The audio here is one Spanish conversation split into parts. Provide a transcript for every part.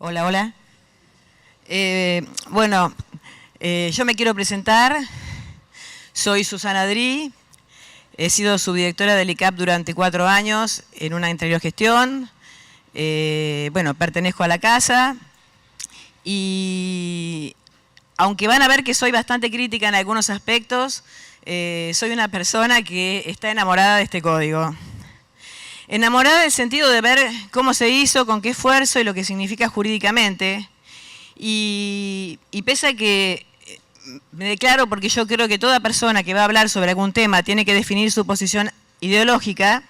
Hola, hola. Yo me quiero presentar. Soy Susana Dri. He sido subdirectora del ICAP durante 4 años en una anterior gestión. Pertenezco a la casa y aunque van a ver que soy bastante crítica en algunos aspectos, soy una persona que está enamorada de este código. Enamorada del sentido de ver cómo se hizo, con qué esfuerzo y lo que significa jurídicamente. Y pese a que me declaro, porque yo creo que toda persona que va a hablar sobre algún tema tiene que definir su posición ideológica,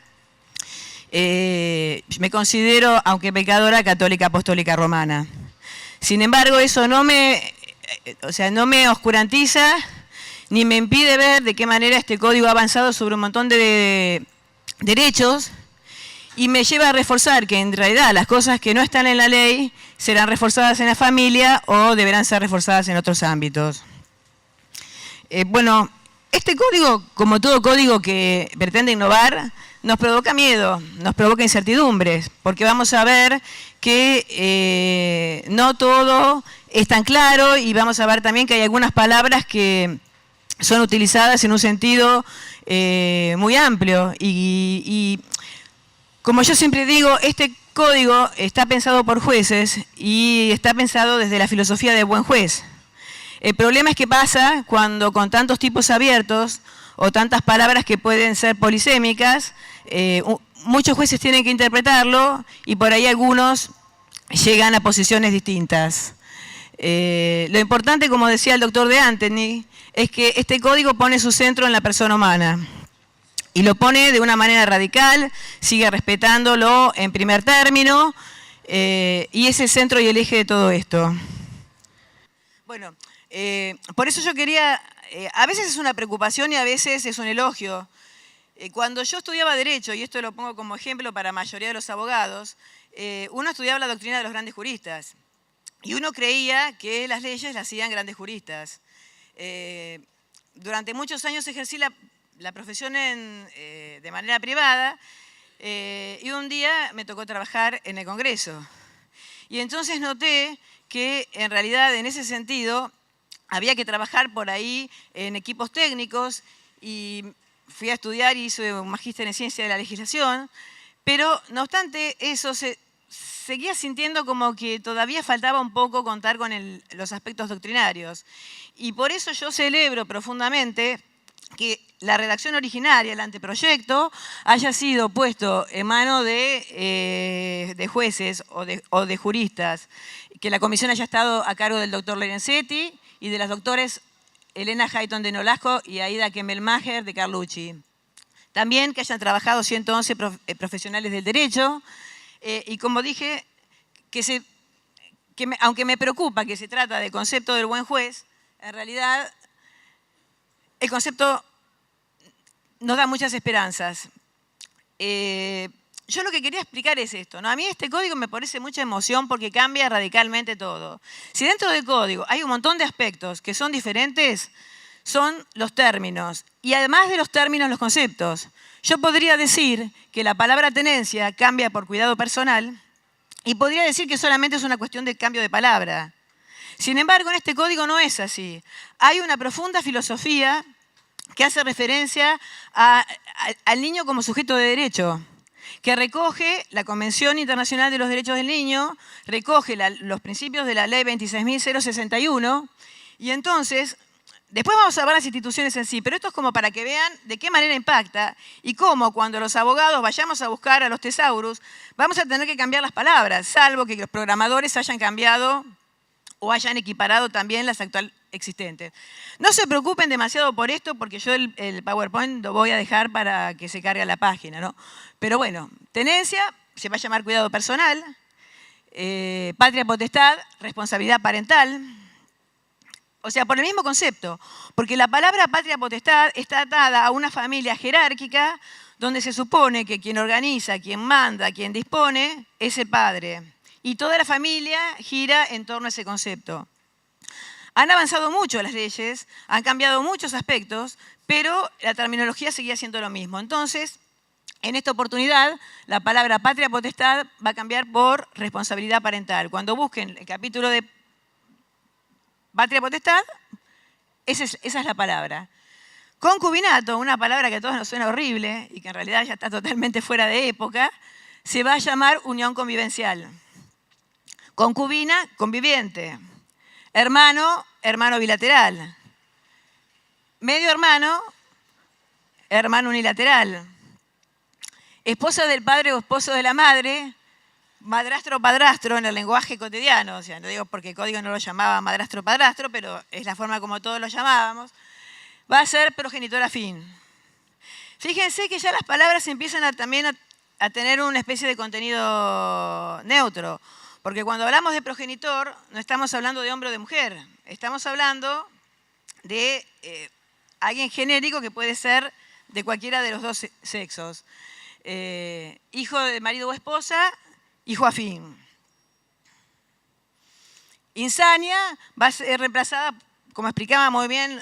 me considero, aunque pecadora, católica apostólica romana. Sin embargo, eso no me oscurantiza ni me impide ver de qué manera este código ha avanzado sobre un montón de derechos y me lleva a reforzar que en realidad las cosas que no están en la ley serán reforzadas en la familia o deberán ser reforzadas en otros ámbitos. Este código, como todo código que pretende innovar, nos provoca miedo, nos provoca incertidumbres, porque vamos a ver que no todo es tan claro y vamos a ver también que hay algunas palabras que son utilizadas en un sentido muy amplio y como yo siempre digo, este código está pensado por jueces y está pensado desde la filosofía de buen juez. El problema es que pasa cuando con tantos tipos abiertos o tantas palabras que pueden ser polisémicas, muchos jueces tienen que interpretarlo y por ahí algunos llegan a posiciones distintas. Lo importante, como decía el doctor de Antony, es que este código pone su centro en la persona humana. Y lo pone de una manera radical, sigue respetándolo en primer término, y es el centro y el eje de todo esto. Por eso yo quería, a veces es una preocupación y a veces es un elogio. Cuando yo estudiaba Derecho, y esto lo pongo como ejemplo para la mayoría de los abogados, uno estudiaba la doctrina de los grandes juristas. Y uno creía que las leyes las hacían grandes juristas. Durante muchos años ejercí la profesión de manera privada y un día me tocó trabajar en el Congreso. Y entonces noté que en realidad en ese sentido había que trabajar por ahí en equipos técnicos y fui a estudiar y hice un magíster en Ciencia de la Legislación, pero no obstante eso seguía sintiendo como que todavía faltaba un poco contar con los aspectos doctrinarios. Y por eso yo celebro profundamente que la redacción originaria, el anteproyecto, haya sido puesto en mano de jueces o de juristas, que la comisión haya estado a cargo del doctor Lorenzetti y de las doctores Elena Hayton de Nolasco y Aida Kemmelmacher de Carlucci. También que hayan trabajado 111 profesionales del derecho y como dije, aunque me preocupa que se trata del concepto del buen juez, en realidad el concepto nos da muchas esperanzas. Yo lo que quería explicar es esto, ¿no? A mí este código me parece mucha emoción porque cambia radicalmente todo. Si dentro del código hay un montón de aspectos que son diferentes, son los términos. Y además de los términos, los conceptos. Yo podría decir que la palabra tenencia cambia por cuidado personal y podría decir que solamente es una cuestión de cambio de palabra. Sin embargo, en este código no es así. Hay una profunda filosofía que hace referencia al niño como sujeto de derecho, que recoge la Convención Internacional de los Derechos del Niño, recoge los principios de la Ley 26.061, y entonces, después vamos a ver las instituciones en sí, pero esto es como para que vean de qué manera impacta y cómo cuando los abogados vayamos a buscar a los tesaurus, vamos a tener que cambiar las palabras, salvo que los programadores hayan cambiado o hayan equiparado también las actuales existentes. No se preocupen demasiado por esto porque yo el PowerPoint lo voy a dejar para que se cargue a la página, ¿no? Pero bueno, tenencia se va a llamar cuidado personal, patria potestad, responsabilidad parental, o sea, por el mismo concepto, porque la palabra patria potestad está atada a una familia jerárquica donde se supone que quien organiza, quien manda, quien dispone es el padre. Y toda la familia gira en torno a ese concepto. Han avanzado mucho las leyes, han cambiado muchos aspectos, pero la terminología seguía siendo lo mismo. Entonces, En esta oportunidad, la palabra patria potestad va a cambiar por responsabilidad parental. Cuando busquen el capítulo de patria potestad, esa es la palabra. Concubinato, una palabra que a todos nos suena horrible y que en realidad ya está totalmente fuera de época, se va a llamar unión convivencial. Concubina, conviviente. Hermano, hermano bilateral. Medio hermano, hermano unilateral. Esposa del padre o esposo de la madre, madrastro o padrastro en el lenguaje cotidiano. O sea, no digo porque el código no lo llamaba madrastro o padrastro, pero es la forma como todos lo llamábamos. Va a ser progenitor afín. Fíjense que ya las palabras empiezan también a tener una especie de contenido neutro. Porque cuando hablamos de progenitor, no estamos hablando de hombre o de mujer. Estamos hablando de alguien genérico que puede ser de cualquiera de los dos sexos. Hijo de marido o esposa, hijo afín. Insania va a ser reemplazada, como explicaba muy bien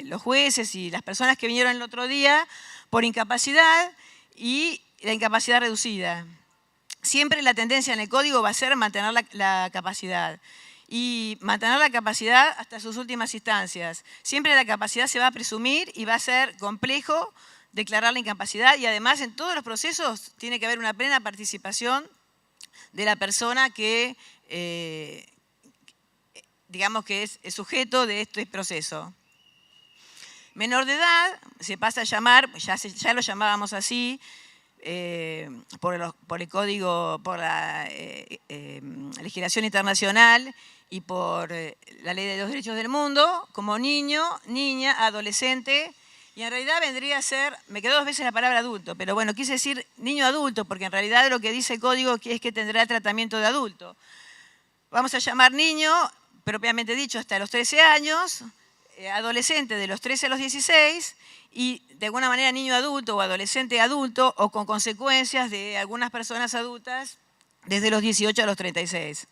los jueces y las personas que vinieron el otro día, por incapacidad y la incapacidad reducida. Siempre la tendencia en el código va a ser mantener la capacidad. Y mantener la capacidad hasta sus últimas instancias. Siempre la capacidad se va a presumir y va a ser complejo declarar la incapacidad, y además en todos los procesos tiene que haber una plena participación de la persona que, digamos que es sujeto de este proceso. Menor de edad se pasa a llamar, ya lo llamábamos así, por el código, por la legislación internacional y por la ley de los derechos del mundo, como niño, niña, adolescente. Y en realidad vendría a ser, me quedó 2 veces la palabra adulto, pero bueno, quise decir niño adulto, porque en realidad lo que dice el código es que tendrá tratamiento de adulto. Vamos a llamar niño, propiamente dicho, hasta los 13 años, adolescente de los 13 a los 16, y de alguna manera niño adulto o adolescente adulto, o con consecuencias de algunas personas adultas desde los 18 a los 36.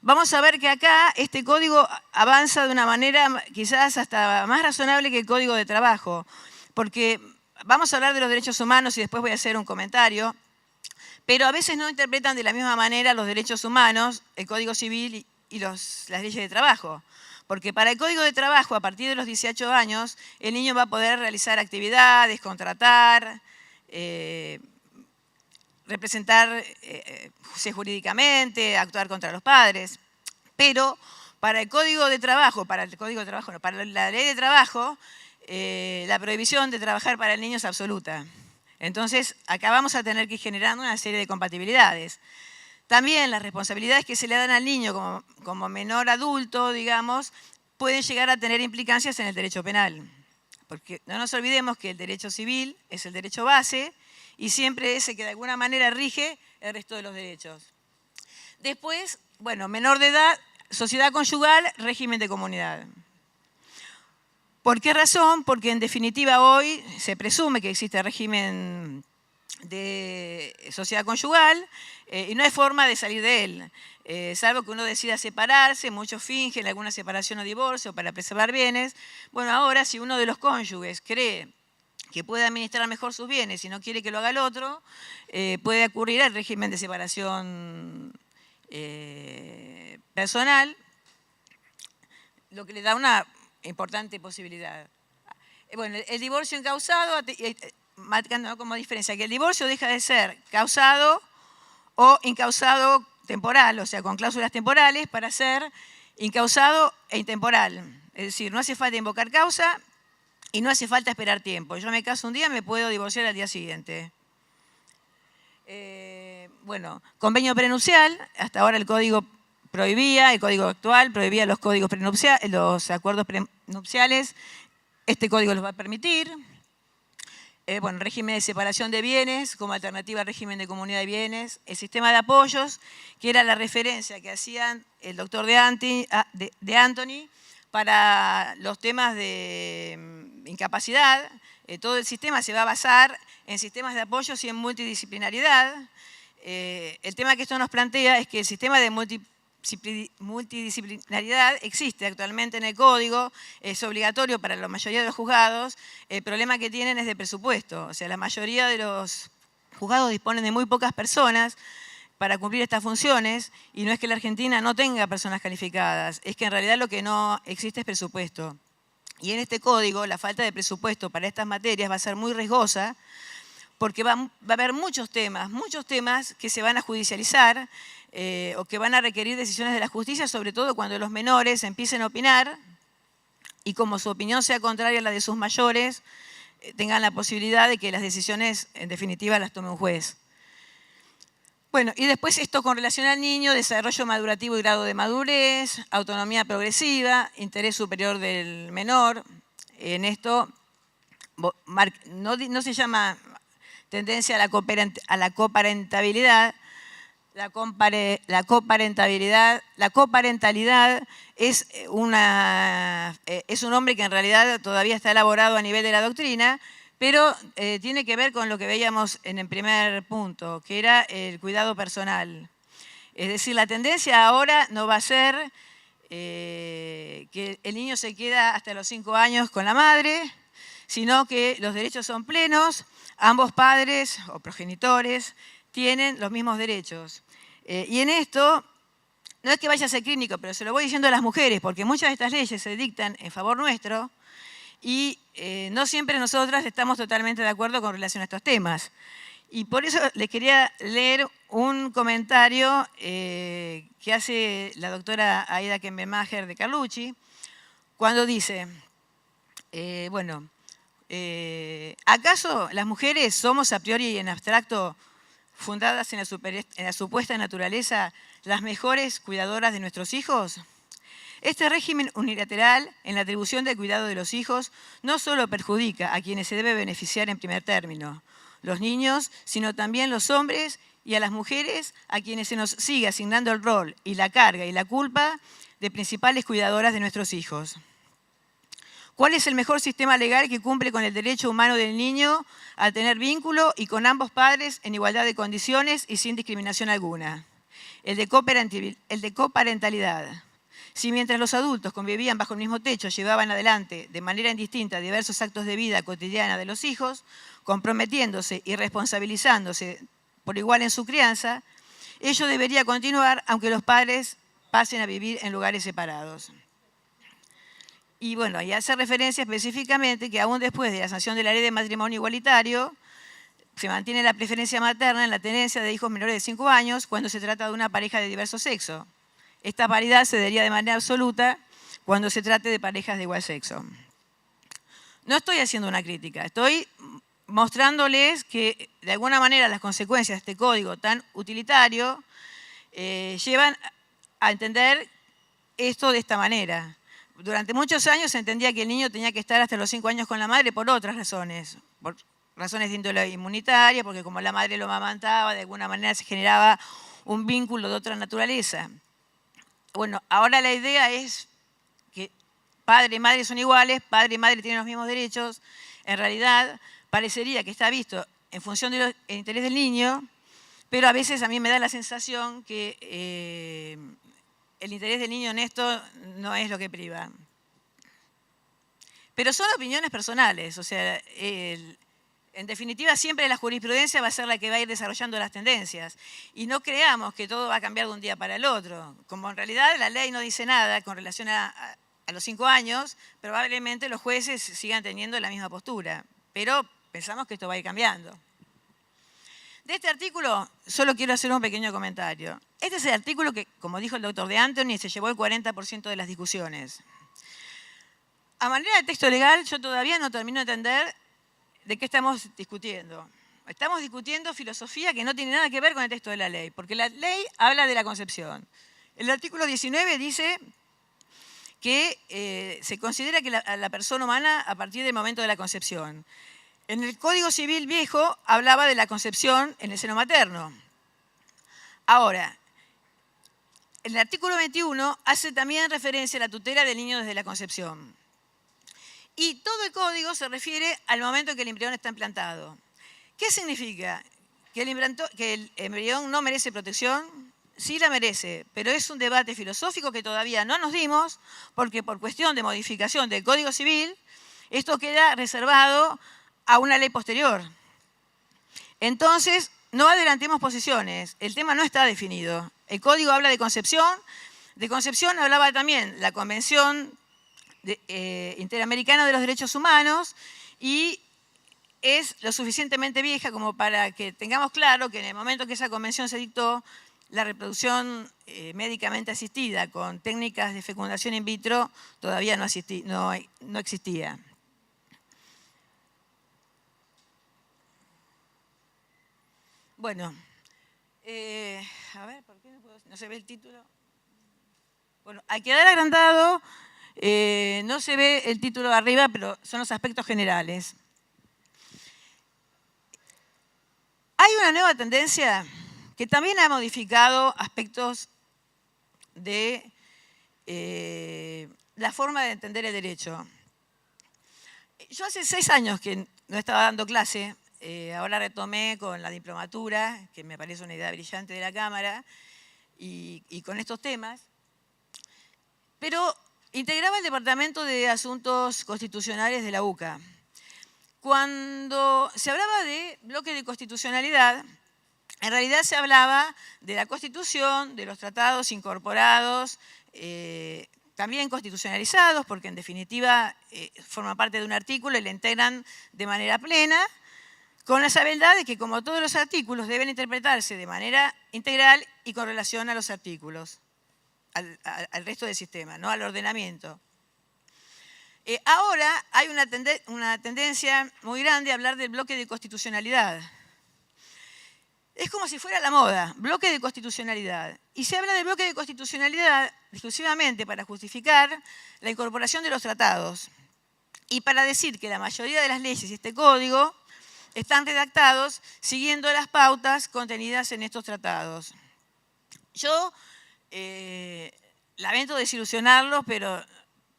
Vamos a ver que acá este código avanza de una manera quizás hasta más razonable que el código de trabajo, porque vamos a hablar de los derechos humanos y después voy a hacer un comentario, pero a veces no interpretan de la misma manera los derechos humanos, el Código Civil y las leyes de trabajo. Porque para el Código de Trabajo, a partir de los 18 años, el niño va a poder realizar actividades, contratar, representarse jurídicamente, actuar contra los padres. Pero para el Código de Trabajo, para la Ley de Trabajo, la prohibición de trabajar para el niño es absoluta. Entonces, acá vamos a tener que ir generando una serie de compatibilidades. También las responsabilidades que se le dan al niño como menor adulto, digamos, pueden llegar a tener implicancias en el derecho penal. Porque no nos olvidemos que el derecho civil es el derecho base y siempre es el que de alguna manera rige el resto de los derechos. Después, bueno, menor de edad, sociedad conyugal, régimen de comunidad. ¿Por qué razón? Porque en definitiva hoy se presume que existe régimen de sociedad conyugal y no hay forma de salir de él. Salvo que uno decida separarse, muchos fingen alguna separación o divorcio para preservar bienes. Bueno, ahora si uno de los cónyuges cree que puede administrar mejor sus bienes y no quiere que lo haga el otro, puede ocurrir al régimen de separación personal, lo que le da una importante posibilidad. Bueno, el divorcio encausado, marcando como diferencia, que el divorcio deja de ser causado o incausado temporal, o sea, con cláusulas temporales, para ser incausado e intemporal. Es decir, no hace falta invocar causa y no hace falta esperar tiempo. Yo me caso un día, me puedo divorciar al día siguiente. Bueno, convenio prenupcial, hasta ahora el código prohibía, el código actual prohibía los códigos prenupciales, los acuerdos prenupciales, este código los va a permitir. Bueno, régimen de separación de bienes como alternativa al régimen de comunidad de bienes, el sistema de apoyos, que era la referencia que hacían el doctor de Anthony para los temas de incapacidad. Todo el sistema se va a basar en sistemas de apoyos y en multidisciplinaridad. El tema que esto nos plantea es que el sistema de multidisciplinaridad existe actualmente en el código, es obligatorio para la mayoría de los juzgados. El problema que tienen es de presupuesto. O sea, la mayoría de los juzgados disponen de muy pocas personas para cumplir estas funciones, y no es que la Argentina no tenga personas calificadas, es que en realidad lo que no existe es presupuesto. Y en este código la falta de presupuesto para estas materias va a ser muy riesgosa, porque va a haber muchos temas que se van a judicializar o que van a requerir decisiones de la justicia, sobre todo cuando los menores empiecen a opinar y como su opinión sea contraria a la de sus mayores, tengan la posibilidad de que las decisiones en definitiva las tome un juez. Bueno, y después esto con relación al niño, desarrollo madurativo y grado de madurez, autonomía progresiva, interés superior del menor. En esto no se llama tendencia a la coparentabilidad. La coparentalidad es un nombre que en realidad todavía está elaborado a nivel de la doctrina, pero tiene que ver con lo que veíamos en el primer punto, que era el cuidado personal. Es decir, la tendencia ahora no va a ser que el niño se queda hasta los 5 años con la madre, sino que los derechos son plenos, ambos padres o progenitores tienen los mismos derechos. Y en esto, no es que vaya a ser clínico, pero se lo voy diciendo a las mujeres, porque muchas de estas leyes se dictan en favor nuestro, y no siempre nosotras estamos totalmente de acuerdo con relación a estos temas. Y por eso les quería leer un comentario que hace la doctora Aida Kempenmacher de Carlucci, cuando dice, ¿acaso las mujeres somos a priori y en abstracto, fundadas en la supuesta naturaleza, las mejores cuidadoras de nuestros hijos? Este régimen unilateral en la atribución del cuidado de los hijos no solo perjudica a quienes se debe beneficiar en primer término, los niños, sino también los hombres y a las mujeres a quienes se nos sigue asignando el rol y la carga y la culpa de principales cuidadoras de nuestros hijos. ¿Cuál es el mejor sistema legal que cumple con el derecho humano del niño a tener vínculo y con ambos padres en igualdad de condiciones y sin discriminación alguna? El de coparentalidad. Si mientras los adultos convivían bajo el mismo techo, llevaban adelante de manera indistinta diversos actos de vida cotidiana de los hijos, comprometiéndose y responsabilizándose por igual en su crianza, ello debería continuar aunque los padres pasen a vivir en lugares separados. Y bueno, y hace referencia específicamente que aún después de la sanción de la ley de matrimonio igualitario, se mantiene la preferencia materna en la tenencia de hijos menores de 5 años cuando se trata de una pareja de diverso sexo. Esta paridad se daría de manera absoluta cuando se trate de parejas de igual sexo. No estoy haciendo una crítica, estoy mostrándoles que de alguna manera las consecuencias de este código tan utilitario llevan a entender esto de esta manera. Durante muchos años se entendía que el niño tenía que estar hasta los 5 años con la madre por otras razones, por razones de índole inmunitaria, porque como la madre lo amamantaba, de alguna manera se generaba un vínculo de otra naturaleza. Bueno, ahora la idea es que padre y madre son iguales, padre y madre tienen los mismos derechos. En realidad, parecería que está visto en función del interés del niño, pero a veces a mí me da la sensación que el interés del niño en esto no es lo que priva. Pero son opiniones personales, o sea, en definitiva siempre la jurisprudencia va a ser la que va a ir desarrollando las tendencias. Y no creamos que todo va a cambiar de un día para el otro. Como en realidad la ley no dice nada con relación a los 5 años, probablemente los jueces sigan teniendo la misma postura. Pero pensamos que esto va a ir cambiando. De este artículo solo quiero hacer un pequeño comentario. Este es el artículo que, como dijo el doctor De Antoni, se llevó el 40% de las discusiones. A manera de texto legal, yo todavía no termino de entender de qué estamos discutiendo. Estamos discutiendo filosofía que no tiene nada que ver con el texto de la ley, porque la ley habla de la concepción. El artículo 19 dice que se considera que la persona humana a partir del momento de la concepción. En el Código Civil viejo hablaba de la concepción en el seno materno. Ahora, el artículo 21 hace también referencia a la tutela del niño desde la concepción. Y todo el código se refiere al momento en que el embrión está implantado. ¿Qué significa? ¿Que el embrión no merece protección? sí la merece, pero es un debate filosófico que todavía no nos dimos, porque por cuestión de modificación del Código Civil, esto queda reservado a una ley posterior. Entonces, no adelantemos posiciones, el tema no está definido. El Código habla de concepción hablaba también la Convención Interamericana de los Derechos Humanos, y es lo suficientemente vieja como para que tengamos claro que en el momento que esa convención se dictó, la reproducción médicamente asistida con técnicas de fecundación in vitro todavía no existía. Bueno, a ver, ¿por qué no se ve el título? Bueno, al quedar agrandado, no se ve el título de arriba, pero son los aspectos generales. Hay una nueva tendencia que también ha modificado aspectos de la forma de entender el derecho. Yo hace 6 años que no estaba dando clase, ahora retomé con la diplomatura, que me parece una idea brillante de la Cámara, y con estos temas, pero integraba el Departamento de Asuntos Constitucionales de la UCA. Cuando se hablaba de bloque de constitucionalidad, en realidad se hablaba de la Constitución, de los tratados incorporados, también constitucionalizados, porque en definitiva forman parte de un artículo y le integran de manera plena, con la salvedad de que, como todos los artículos, deben interpretarse de manera integral y con relación a los artículos, al resto del sistema, ¿no? Al ordenamiento. Ahora hay una tendencia muy grande a hablar del bloque de constitucionalidad. Es como si fuera la moda, bloque de constitucionalidad. Y se habla del bloque de constitucionalidad exclusivamente para justificar la incorporación de los tratados y para decir que la mayoría de las leyes y este código están redactados siguiendo las pautas contenidas en estos tratados. Yo lamento desilusionarlos, pero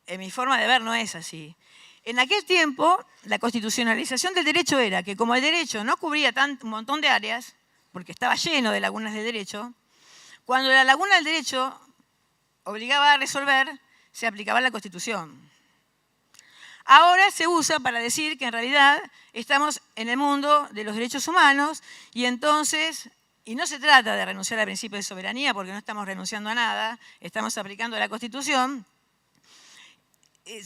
en mi forma de ver no es así. En aquel tiempo, la constitucionalización del derecho era que, como el derecho no cubría un montón de áreas, porque estaba lleno de lagunas del derecho, cuando la laguna del derecho obligaba a resolver, se aplicaba la Constitución. Ahora se usa para decir que en realidad estamos en el mundo de los derechos humanos y entonces, y no se trata de renunciar al principio de soberanía porque no estamos renunciando a nada, estamos aplicando la Constitución,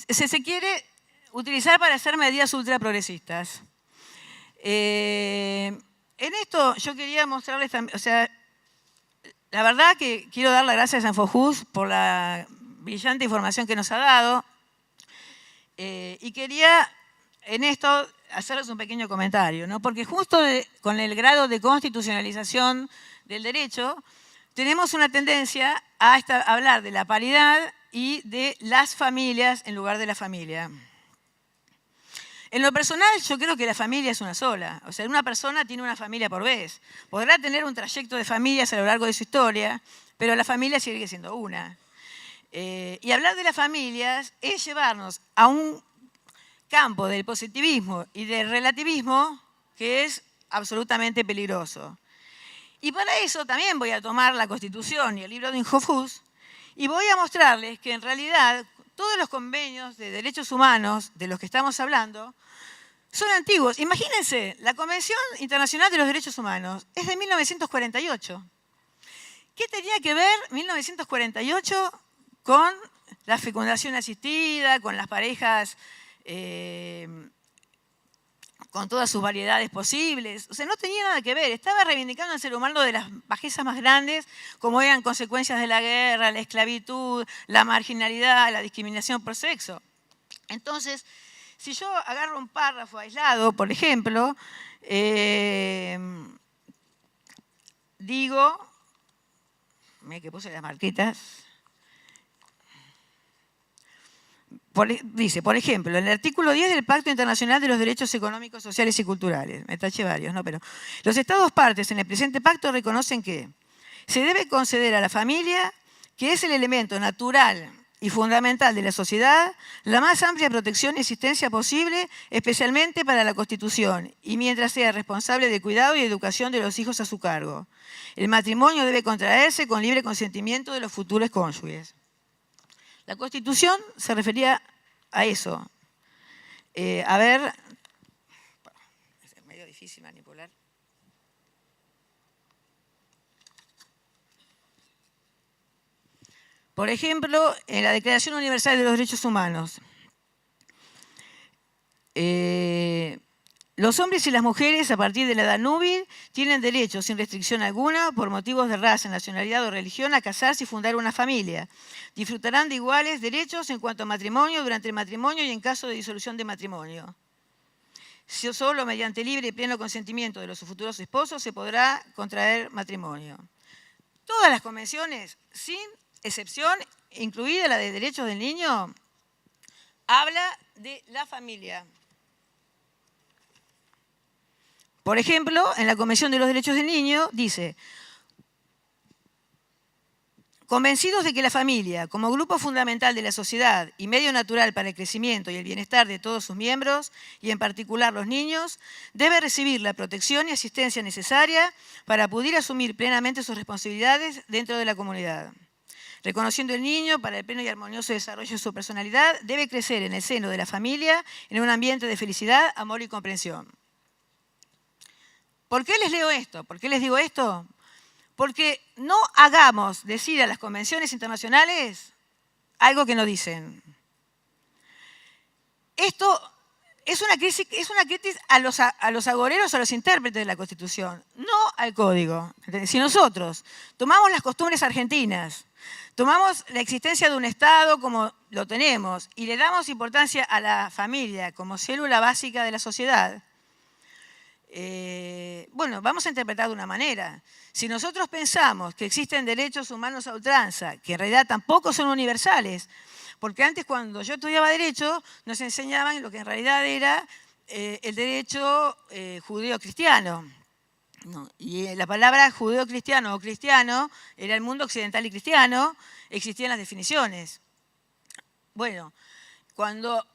se quiere utilizar para hacer medidas ultraprogresistas. En esto yo quería mostrarles también, o sea, la verdad que quiero dar las gracias a Infojust por la brillante información que nos ha dado y quería en esto hacerles un pequeño comentario, ¿no? Porque justo con el grado de constitucionalización del derecho tenemos una tendencia a hablar de la paridad y de las familias en lugar de la familia. En lo personal, yo creo que la familia es una sola. O sea, una persona tiene una familia por vez. Podrá tener un trayecto de familias a lo largo de su historia, pero la familia sigue siendo una. Y hablar de las familias es llevarnos a un campo del positivismo y del relativismo que es absolutamente peligroso. Y para eso también voy a tomar la Constitución y el libro de Infojust y voy a mostrarles que en realidad todos los convenios de derechos humanos de los que estamos hablando son antiguos. Imagínense, la Convención Internacional de los Derechos Humanos es de 1948. ¿Qué tenía que ver 1948 con la fecundación asistida, con las parejas, con todas sus variedades posibles? O sea, no tenía nada que ver. Estaba reivindicando al ser humano de las bajezas más grandes, como eran consecuencias de la guerra, la esclavitud, la marginalidad, la discriminación por sexo. Entonces, si yo agarro un párrafo aislado, por ejemplo, digo, mira que puse las marquitas, dice, por ejemplo, en el artículo 10 del Pacto Internacional de los Derechos Económicos, Sociales y Culturales, me taché varios, ¿no? Pero los Estados partes en el presente pacto reconocen que se debe conceder a la familia, que es el elemento natural y fundamental de la sociedad, la más amplia protección y existencia posible, especialmente para la Constitución, y mientras sea responsable de cuidado y educación de los hijos a su cargo. El matrimonio debe contraerse con libre consentimiento de los futuros cónyuges. La Constitución se refería a eso. A ver, es medio difícil manipular. Por ejemplo, en la Declaración Universal de los Derechos Humanos, los hombres y las mujeres a partir de la edad núbil tienen derecho, sin restricción alguna, por motivos de raza, nacionalidad o religión, a casarse y fundar una familia. Disfrutarán de iguales derechos en cuanto a matrimonio, durante el matrimonio y en caso de disolución de matrimonio. Si solo mediante libre y pleno consentimiento de los futuros esposos se podrá contraer matrimonio. Todas las convenciones, sin excepción, incluida la de derechos del niño, habla de la familia. Por ejemplo, en la Convención de los Derechos del Niño dice: convencidos de que la familia, como grupo fundamental de la sociedad y medio natural para el crecimiento y el bienestar de todos sus miembros, y en particular los niños, debe recibir la protección y asistencia necesaria para poder asumir plenamente sus responsabilidades dentro de la comunidad. Reconociendo el niño para el pleno y armonioso desarrollo de su personalidad, debe crecer en el seno de la familia, en un ambiente de felicidad, amor y comprensión. ¿Por qué les leo esto? ¿Por qué les digo esto? Porque no hagamos decir a las convenciones internacionales algo que no dicen. Esto es una crítica a los agoreros, a los intérpretes de la Constitución, no al Código. Si nosotros tomamos las costumbres argentinas, tomamos la existencia de un Estado como lo tenemos y le damos importancia a la familia como célula básica de la sociedad, bueno, vamos a interpretar de una manera. Si nosotros pensamos que existen derechos humanos a ultranza, que en realidad tampoco son universales, porque antes cuando yo estudiaba Derecho nos enseñaban lo que en realidad era el derecho judeo-cristiano. ¿No? Y la palabra judeo-cristiano o cristiano era el mundo occidental y cristiano, existían las definiciones. Bueno, cuando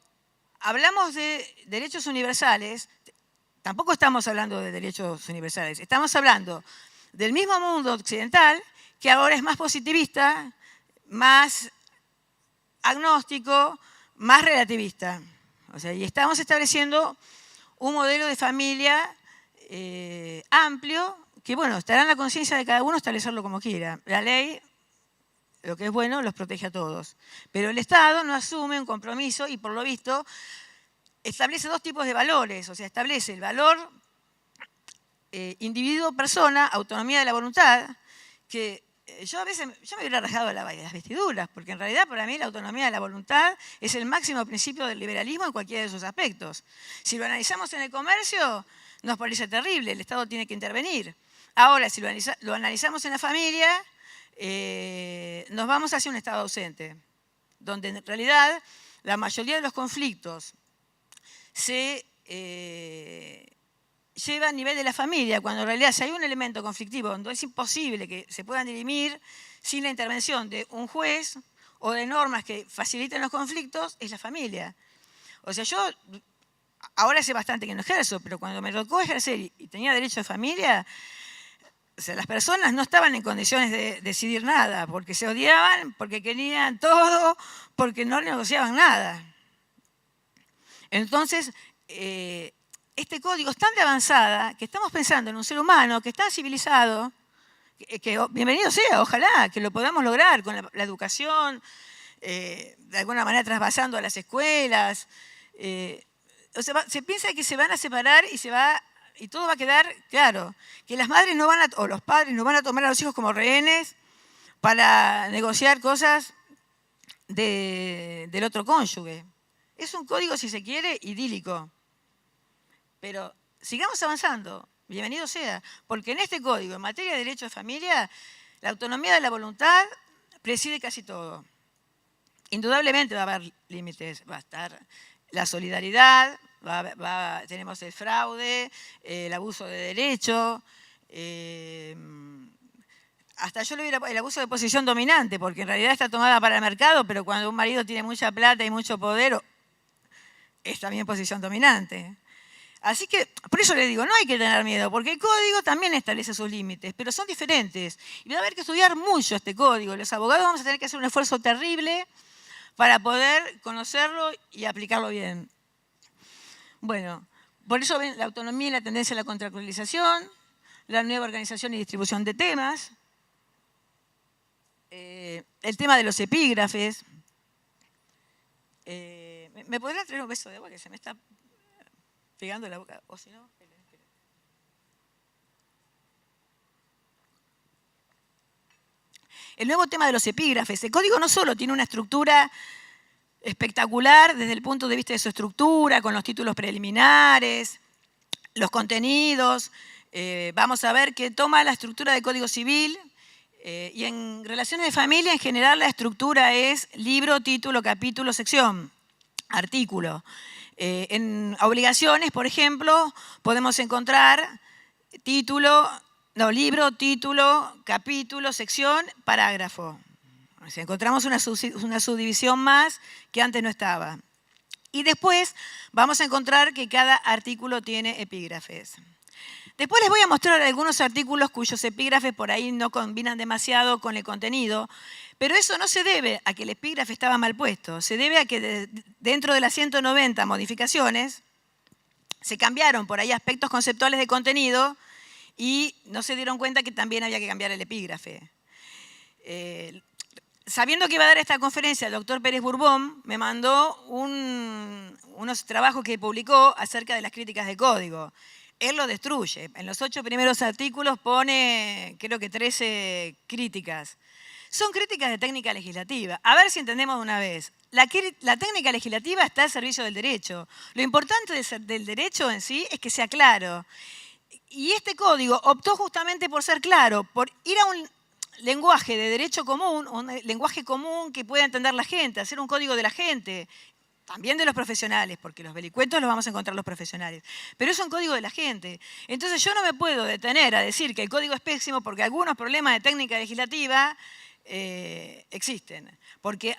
hablamos de derechos universales, tampoco estamos hablando de derechos universales, estamos hablando del mismo mundo occidental que ahora es más positivista, más agnóstico, más relativista. O sea, y estamos estableciendo un modelo de familia amplio que, bueno, estará en la conciencia de cada uno establecerlo como quiera. La ley, lo que es bueno, los protege a todos. Pero el Estado no asume un compromiso y, por lo visto, establece dos tipos de valores. O sea, establece el valor individuo-persona, autonomía de la voluntad, que yo a veces me hubiera rajado las vestiduras, porque en realidad para mí la autonomía de la voluntad es el máximo principio del liberalismo en cualquiera de sus aspectos. Si lo analizamos en el comercio, nos parece terrible, el Estado tiene que intervenir. Ahora, si lo analizamos en la familia, nos vamos hacia un Estado ausente, donde en realidad la mayoría de los conflictos se lleva a nivel de la familia, cuando en realidad si hay un elemento conflictivo donde es imposible que se puedan dirimir sin la intervención de un juez o de normas que faciliten los conflictos, es la familia. O sea, yo ahora hace bastante que no ejerzo, pero cuando me tocó ejercer y tenía derecho de familia, o sea, las personas no estaban en condiciones de decidir nada, porque se odiaban, porque querían todo, porque no negociaban nada. Entonces, este código es tan de avanzada que estamos pensando en un ser humano que está civilizado, que bienvenido sea, ojalá que lo podamos lograr con la educación, de alguna manera trasvasando a las escuelas. O sea, se piensa que se van a separar y todo va a quedar claro, que las madres no van o los padres no van a tomar a los hijos como rehenes para negociar cosas del otro cónyuge. Es un código, si se quiere, idílico. Pero sigamos avanzando, bienvenido sea, porque en este código, en materia de derecho de familia, la autonomía de la voluntad preside casi todo. Indudablemente va a haber límites, va a estar la solidaridad, tenemos el fraude, el abuso de derecho, hasta yo le hubiera el abuso de posición dominante, porque en realidad está tomada para el mercado, pero cuando un marido tiene mucha plata y mucho poder, es también posición dominante. Así que, por eso le digo, no hay que tener miedo, porque el código también establece sus límites, pero son diferentes. Y va a haber que estudiar mucho este código. Los abogados vamos a tener que hacer un esfuerzo terrible para poder conocerlo y aplicarlo bien. Bueno, por eso ven la autonomía y la tendencia a la contractualización, la nueva organización y distribución de temas, el tema de los epígrafes. ¿Me podrán traer un beso de agua que se me está pegando la boca? O si no, el nuevo tema de los epígrafes. El código no solo tiene una estructura espectacular desde el punto de vista de su estructura, con los títulos preliminares, los contenidos. Vamos a ver que toma la estructura de Código Civil y en relaciones de familia en general la estructura es libro, título, capítulo, sección, artículo. En obligaciones, por ejemplo, podemos encontrar libro, título, capítulo, sección, parágrafo. O sea, encontramos una subdivisión más que antes no estaba. Y después vamos a encontrar que cada artículo tiene epígrafes. Después les voy a mostrar algunos artículos cuyos epígrafes por ahí no combinan demasiado con el contenido, pero eso no se debe a que el epígrafe estaba mal puesto, se debe a que dentro de las 190 modificaciones se cambiaron por ahí aspectos conceptuales de contenido y no se dieron cuenta que también había que cambiar el epígrafe. Sabiendo que iba a dar esta conferencia el doctor Pérez Bourbon, me mandó unos trabajos que publicó acerca de las críticas de código. Él lo destruye. En los 8 primeros artículos pone, creo que 13 críticas. Son críticas de técnica legislativa. A ver si entendemos de una vez. La técnica legislativa está al servicio del derecho. Lo importante del derecho en sí es que sea claro. Y este código optó justamente por ser claro, por ir a un lenguaje de derecho común, un lenguaje común que pueda entender la gente, hacer un código de la gente, también de los profesionales, porque los vericuetos los vamos a encontrar los profesionales, pero es un código de la gente. Entonces yo no me puedo detener a decir que el código es pésimo porque algunos problemas de técnica legislativa existen. Porque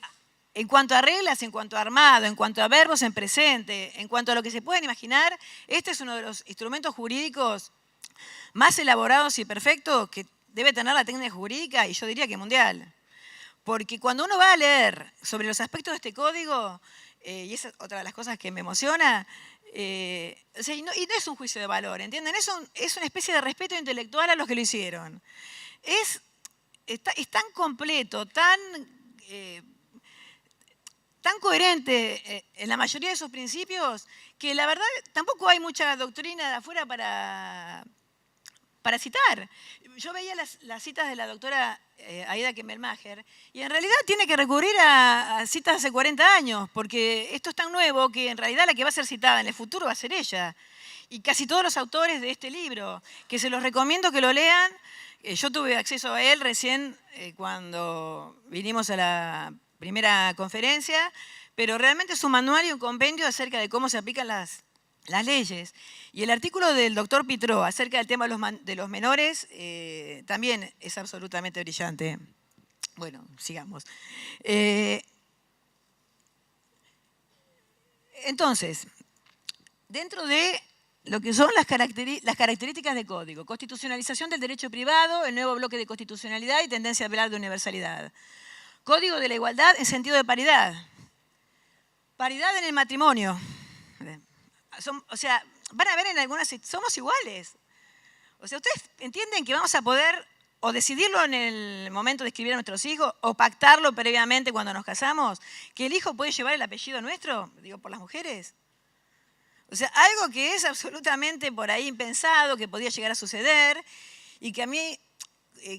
en cuanto a reglas, en cuanto a armado, en cuanto a verbos en presente, en cuanto a lo que se pueden imaginar, este es uno de los instrumentos jurídicos más elaborados y perfectos que debe tener la técnica jurídica, y yo diría que mundial. Porque cuando uno va a leer sobre los aspectos de este código, y esa es otra de las cosas que me emociona, o sea, y no es un juicio de valor, ¿entienden? Es una especie de respeto intelectual a los que lo hicieron. Es tan completo, tan coherente en la mayoría de sus principios, que la verdad tampoco hay mucha doctrina de afuera para citar. Yo veía las citas de la doctora Aida Kemmelmacher y en realidad tiene que recurrir a citas hace 40 años, porque esto es tan nuevo que en realidad la que va a ser citada en el futuro va a ser ella. Y casi todos los autores de este libro, que se los recomiendo que lo lean. Yo tuve acceso a él recién cuando vinimos a la primera conferencia, pero realmente es un manual y un compendio acerca de cómo se aplican las leyes. Y el artículo del doctor Pitró acerca del tema de los menores también es absolutamente brillante. Bueno, sigamos. Entonces, dentro de lo que son las características de código, constitucionalización del derecho privado, el nuevo bloque de constitucionalidad y tendencia a hablar de universalidad. Código de la igualdad en sentido de paridad. Paridad en el matrimonio. O sea, van a ver en algunas, somos iguales. O sea, ¿ustedes entienden que vamos a poder o decidirlo en el momento de escribir a nuestros hijos o pactarlo previamente cuando nos casamos? ¿Que el hijo puede llevar el apellido nuestro? Digo, por las mujeres. O sea, algo que es absolutamente por ahí impensado, que podía llegar a suceder y que a mí,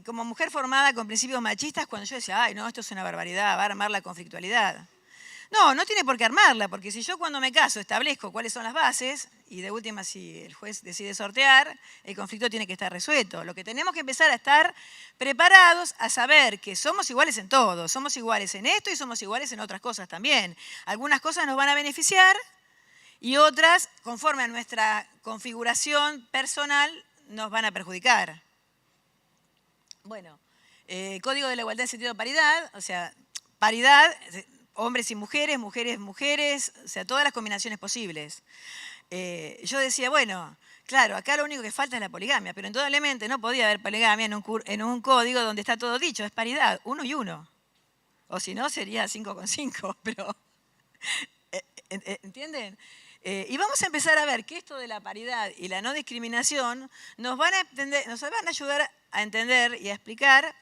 como mujer formada con principios machistas, cuando yo decía, ay, no, esto es una barbaridad, va a armar la conflictualidad. No tiene por qué armarla, porque si yo cuando me caso establezco cuáles son las bases, y de última si el juez decide sortear, el conflicto tiene que estar resuelto. Lo que tenemos que empezar a estar preparados a saber que somos iguales en todo, somos iguales en esto y somos iguales en otras cosas también. Algunas cosas nos van a beneficiar y otras, conforme a nuestra configuración personal, nos van a perjudicar. Bueno, Código de la Igualdad en sentido de paridad, o sea, paridad, hombres y mujeres, mujeres, mujeres, o sea, todas las combinaciones posibles. Yo decía, bueno, claro, acá lo único que falta es la poligamia, pero indudablemente no podía haber poligamia en un código donde está todo dicho, es paridad, 1 y 1. O si no, sería 5 con 5, pero ¿entienden? Y vamos a empezar a ver que esto de la paridad y la no discriminación nos van a ayudar a entender y a explicar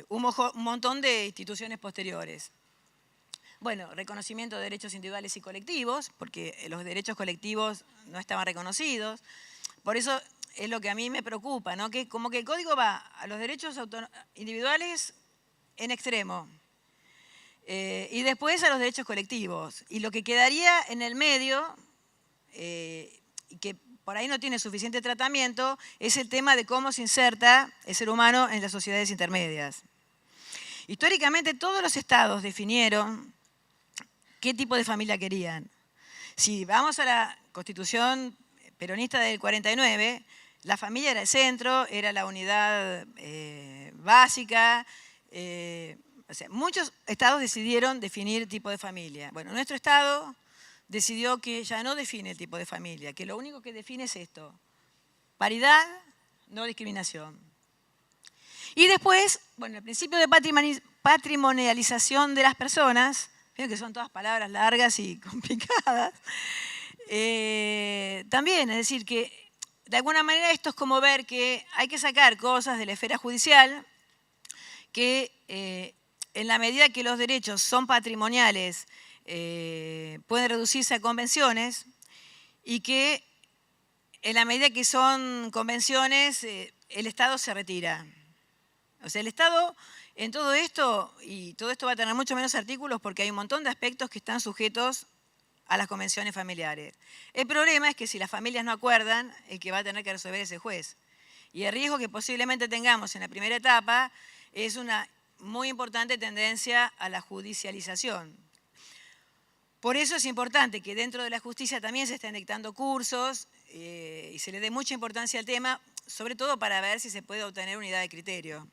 un montón de instituciones posteriores. Bueno, reconocimiento de derechos individuales y colectivos, porque los derechos colectivos no estaban reconocidos. Por eso es lo que a mí me preocupa, ¿no? Que como que el código va a los derechos individuales en extremo. Y después a los derechos colectivos. Y lo que quedaría en el medio, y que por ahí no tiene suficiente tratamiento, es el tema de cómo se inserta el ser humano en las sociedades intermedias. Históricamente todos los estados definieron qué tipo de familia querían. Si vamos a la Constitución peronista del 49, la familia era el centro, era la unidad básica. O sea, muchos estados decidieron definir tipo de familia. Bueno, nuestro estado decidió que ya no define el tipo de familia, que lo único que define es esto: paridad, no discriminación. Y después, bueno, el principio de patrimonialización de las personas, que son todas palabras largas y complicadas, también, es decir, que de alguna manera esto es como ver que hay que sacar cosas de la esfera judicial que en la medida que los derechos son patrimoniales pueden reducirse a convenciones, y que en la medida que son convenciones el Estado se retira. O sea, el Estado en todo esto, y todo esto va a tener mucho menos artículos porque hay un montón de aspectos que están sujetos a las convenciones familiares. El problema es que si las familias no acuerdan, el que va a tener que resolver es el juez. Y el riesgo que posiblemente tengamos en la primera etapa es una muy importante tendencia a la judicialización. Por eso es importante que dentro de la justicia también se estén dictando cursos y se le dé mucha importancia al tema, sobre todo para ver si se puede obtener unidad de criterio.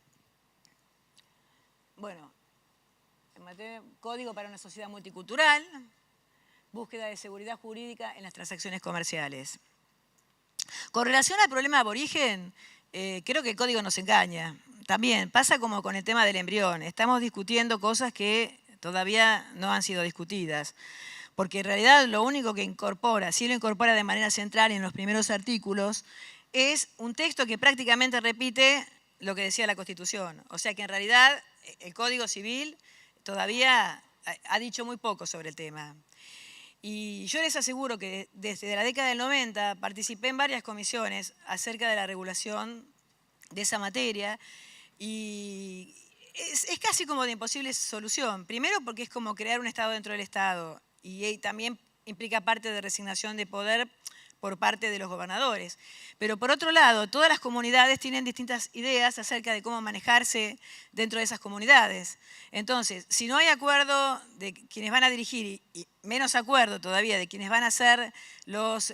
Bueno, código para una sociedad multicultural, búsqueda de seguridad jurídica en las transacciones comerciales. Con relación al problema aborigen, creo que el código nos engaña. También pasa como con el tema del embrión. Estamos discutiendo cosas que todavía no han sido discutidas. Porque en realidad lo único que incorpora, sí lo incorpora de manera central en los primeros artículos, es un texto que prácticamente repite lo que decía la Constitución. O sea que en realidad el Código Civil todavía ha dicho muy poco sobre el tema. Y yo les aseguro que desde la década del 90 participé en varias comisiones acerca de la regulación de esa materia, y es casi como de imposible solución. Primero porque es como crear un Estado dentro del Estado, y también implica parte de resignación de poder por parte de los gobernadores. Pero por otro lado, todas las comunidades tienen distintas ideas acerca de cómo manejarse dentro de esas comunidades. Entonces, si no hay acuerdo de quienes van a dirigir, y menos acuerdo todavía de quienes van a ser los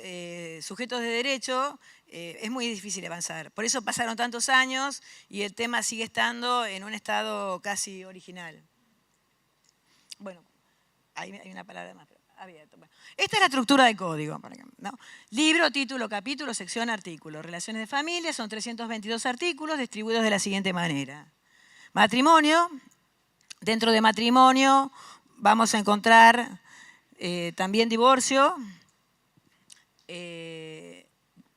sujetos de derecho, es muy difícil avanzar. Por eso pasaron tantos años y el tema sigue estando en un estado casi original. Bueno, hay una palabra más, pero abierto. Bueno, esta es la estructura del código, por ejemplo, ¿no? Libro, título, capítulo, sección, artículo. Relaciones de familia, son 322 artículos distribuidos de la siguiente manera. Matrimonio. Dentro de matrimonio vamos a encontrar también divorcio.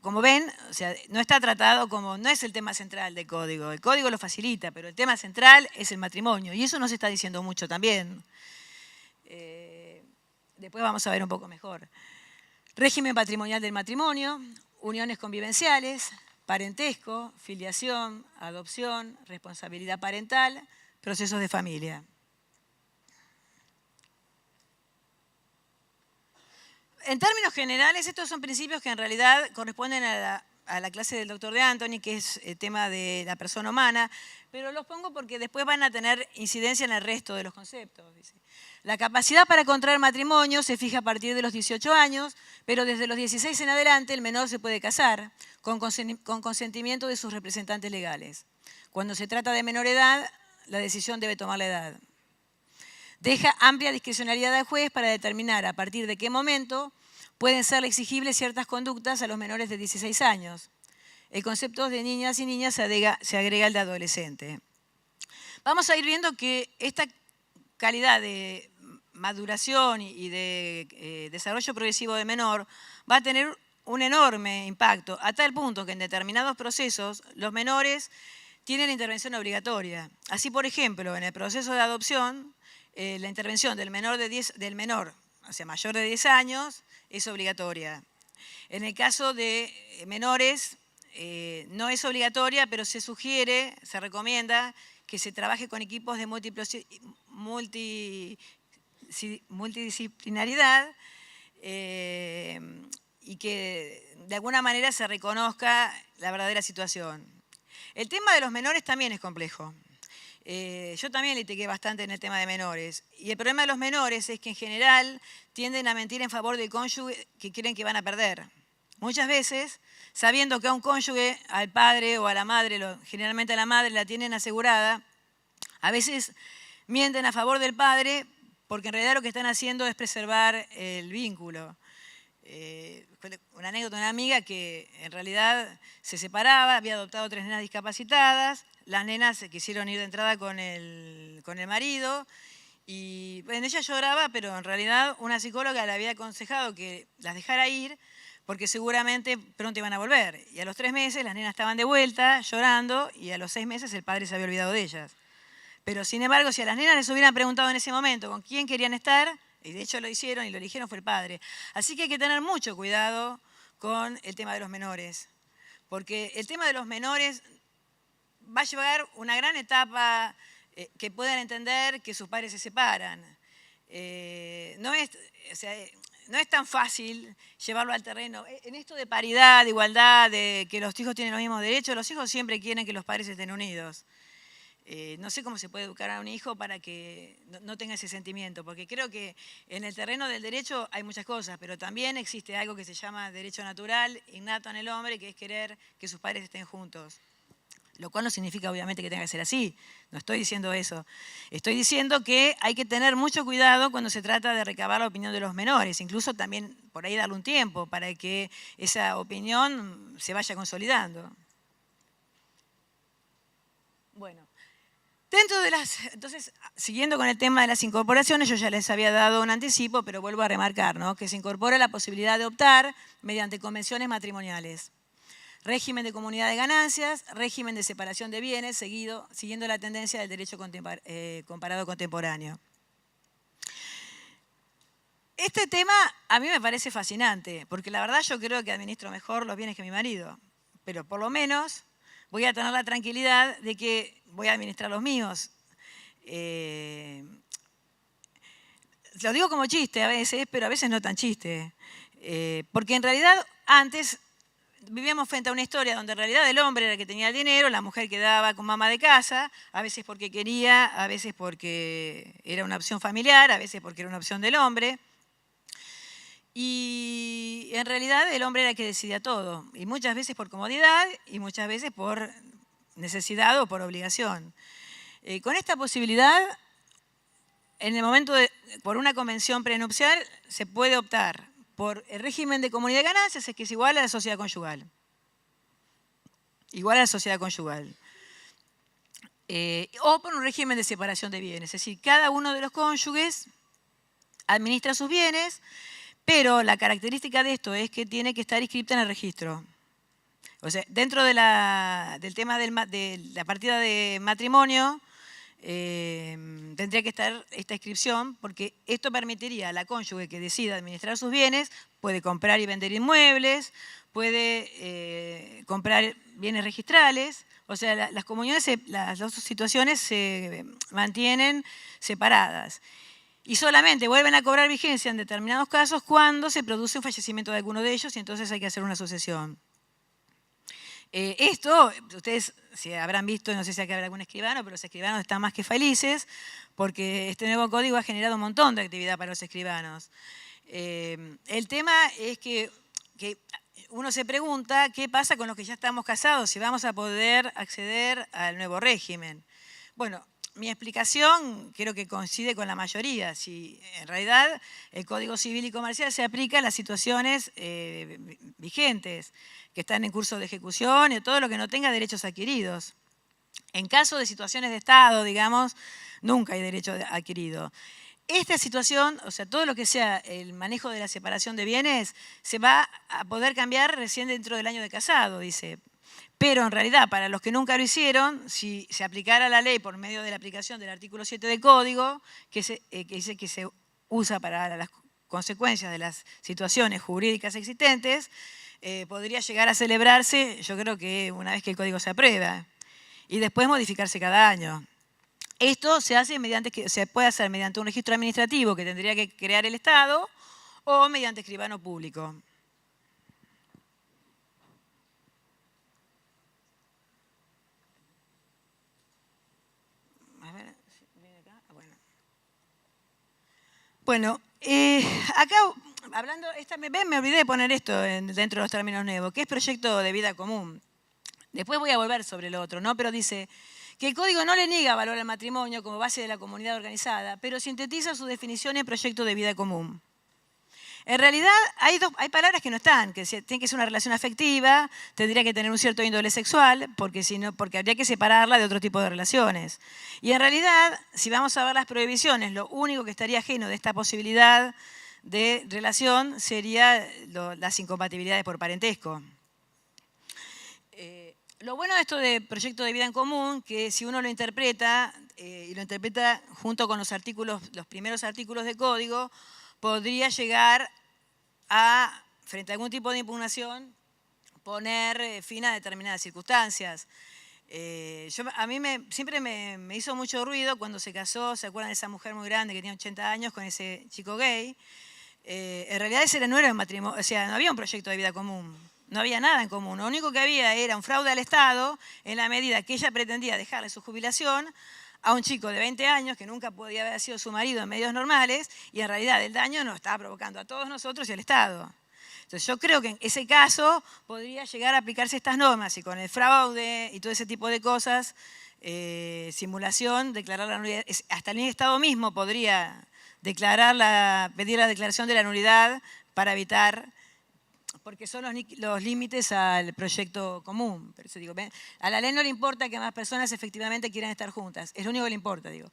Como ven, o sea, no está tratado como, no es el tema central del código. El código lo facilita, pero el tema central es el matrimonio. Y eso no se está diciendo mucho también. Después vamos a ver un poco mejor. Régimen patrimonial del matrimonio, uniones convivenciales, parentesco, filiación, adopción, responsabilidad parental, procesos de familia. En términos generales, estos son principios que en realidad corresponden a la clase del doctor de Anthony, que es el tema de la persona humana, pero los pongo porque después van a tener incidencia en el resto de los conceptos. Dice. La capacidad para contraer matrimonio se fija a partir de los 18 años, pero desde los 16 en adelante el menor se puede casar con consentimiento de sus representantes legales. Cuando se trata de menor edad, la decisión debe tomar la edad. Deja amplia discrecionalidad al juez para determinar a partir de qué momento pueden ser exigibles ciertas conductas a los menores de 16 años. El concepto de niñas y niñas se agrega al de adolescente. Vamos a ir viendo que esta calidad de maduración y de desarrollo progresivo de menor va a tener un enorme impacto, a tal punto que en determinados procesos los menores tienen intervención obligatoria. Así, por ejemplo, en el proceso de adopción, la intervención del menor, o sea, mayor de 10 años, es obligatoria. En el caso de menores, no es obligatoria, pero se sugiere, se recomienda que se trabaje con equipos de multidisciplinaridad y que de alguna manera se reconozca la verdadera situación. El tema de los menores también es complejo. Yo también litigué bastante en el tema de menores. Y el problema de los menores es que en general tienden a mentir en favor del cónyuge que creen que van a perder. Muchas veces, sabiendo que a un cónyuge, al padre o a la madre, generalmente a la madre la tienen asegurada, a veces mienten a favor del padre porque en realidad lo que están haciendo es preservar el vínculo. Una anécdota de una amiga que en realidad se separaba, había adoptado 3 nenas discapacitadas, las nenas se quisieron ir de entrada con el marido y bueno, ella lloraba, pero en realidad una psicóloga le había aconsejado que las dejara ir porque seguramente pronto iban a volver. Y a los 3 meses las nenas estaban de vuelta llorando y a los 6 meses el padre se había olvidado de ellas. Pero sin embargo, si a las nenas les hubieran preguntado en ese momento con quién querían estar, y de hecho lo hicieron y lo eligieron fue el padre. Así que hay que tener mucho cuidado con el tema de los menores, porque el tema de los menores va a llevar una gran etapa que puedan entender que sus padres se separan. No es tan fácil llevarlo al terreno. En esto de paridad, de igualdad, de que los hijos tienen los mismos derechos, los hijos siempre quieren que los padres estén unidos. No sé cómo se puede educar a un hijo para que no tenga ese sentimiento, porque creo que en el terreno del derecho hay muchas cosas, pero también existe algo que se llama derecho natural, innato en el hombre, que es querer que sus padres estén juntos. Lo cual no significa obviamente que tenga que ser así, no estoy diciendo eso. Estoy diciendo que hay que tener mucho cuidado cuando se trata de recabar la opinión de los menores, incluso también por ahí darle un tiempo para que esa opinión se vaya consolidando. Bueno. Entonces, siguiendo con el tema de las incorporaciones, yo ya les había dado un anticipo, pero vuelvo a remarcar, ¿no?, que se incorpora la posibilidad de optar mediante convenciones matrimoniales. Régimen de comunidad de ganancias, régimen de separación de bienes, siguiendo la tendencia del derecho comparado contemporáneo. Este tema a mí me parece fascinante, porque la verdad yo creo que administro mejor los bienes que mi marido, pero por lo menos voy a tener la tranquilidad de que voy a administrar los míos. Lo digo como chiste a veces, pero a veces no tan chiste. Porque en realidad antes vivíamos frente a una historia donde en realidad el hombre era el que tenía el dinero, la mujer quedaba con mamá de casa, a veces porque quería, a veces porque era una opción familiar, a veces porque era una opción del hombre. Y en realidad el hombre era el que decidía todo, y muchas veces por comodidad y muchas veces por necesidad o por obligación. Con esta posibilidad, en el momento por una convención prenupcial, se puede optar por el régimen de comunidad de ganancias, que es igual a la sociedad conyugal. Igual a la sociedad conyugal. O por un régimen de separación de bienes, es decir, cada uno de los cónyuges administra sus bienes, pero la característica de esto es que tiene que estar inscripta en el registro. O sea, dentro del tema de la partida de matrimonio, tendría que estar esta inscripción, porque esto permitiría a la cónyuge que decida administrar sus bienes, puede comprar y vender inmuebles, puede comprar bienes registrales, o sea, las comuniones, las dos situaciones se mantienen separadas. Y solamente vuelven a cobrar vigencia en determinados casos cuando se produce un fallecimiento de alguno de ellos y entonces hay que hacer una sucesión. Esto, ustedes si habrán visto, no sé si acá habrá algún escribano, pero los escribanos están más que felices porque este nuevo código ha generado un montón de actividad para los escribanos. El tema es que uno se pregunta qué pasa con los que ya estamos casados, si vamos a poder acceder al nuevo régimen. Bueno, mi explicación creo que coincide con la mayoría. Si en realidad el Código Civil y Comercial se aplica a las situaciones vigentes, que están en curso de ejecución y todo lo que no tenga derechos adquiridos. En caso de situaciones de Estado, digamos, nunca hay derecho adquirido. Esta situación, o sea, todo lo que sea el manejo de la separación de bienes, se va a poder cambiar recién dentro del año de casado, dice. Pero en realidad, para los que nunca lo hicieron, si se aplicara la ley por medio de la aplicación del artículo 7 del Código, que dice que se usa para las consecuencias de las situaciones jurídicas existentes, podría llegar a celebrarse, yo creo que una vez que el Código se aprueba, y después modificarse cada año. Esto se puede hacer mediante un registro administrativo que tendría que crear el Estado o mediante escribano público. A ver, ¿viene acá? Bueno, acá hablando, me olvidé de poner esto dentro de los términos nuevos, que es proyecto de vida común. Después voy a volver sobre lo otro, ¿no? Pero dice que el Código no le niega valor al matrimonio como base de la comunidad organizada, pero sintetiza su definición en proyecto de vida común. En realidad hay palabras que no están, que tiene que ser una relación afectiva, tendría que tener un cierto índole sexual, porque habría que separarla de otro tipo de relaciones. Y en realidad, si vamos a ver las prohibiciones, lo único que estaría ajeno de esta posibilidad de relación sería las incompatibilidades por parentesco. Lo bueno de esto de proyecto de vida en común, que si uno lo interpreta, y lo interpreta junto con los primeros artículos de código, podría llegar a, frente a algún tipo de impugnación, poner fin a determinadas circunstancias. A mí siempre me hizo mucho ruido cuando se casó, ¿se acuerdan de esa mujer muy grande que tenía 80 años con ese chico gay? En realidad ese no era un matrimonio, o sea, no había un proyecto de vida común. No había nada en común. Lo único que había era un fraude al Estado en la medida que ella pretendía dejarle su jubilación a un chico de 20 años que nunca podía haber sido su marido en medios normales y en realidad el daño nos estaba provocando a todos nosotros y al Estado. Entonces yo creo que en ese caso podría llegar a aplicarse estas normas y con el fraude y todo ese tipo de cosas, simulación, declarar la nulidad, hasta el Estado mismo podría pedir la declaración de la nulidad para evitar, porque son los límites al proyecto común. Por eso digo, a la ley no le importa que más personas efectivamente quieran estar juntas, es lo único que le importa, digo.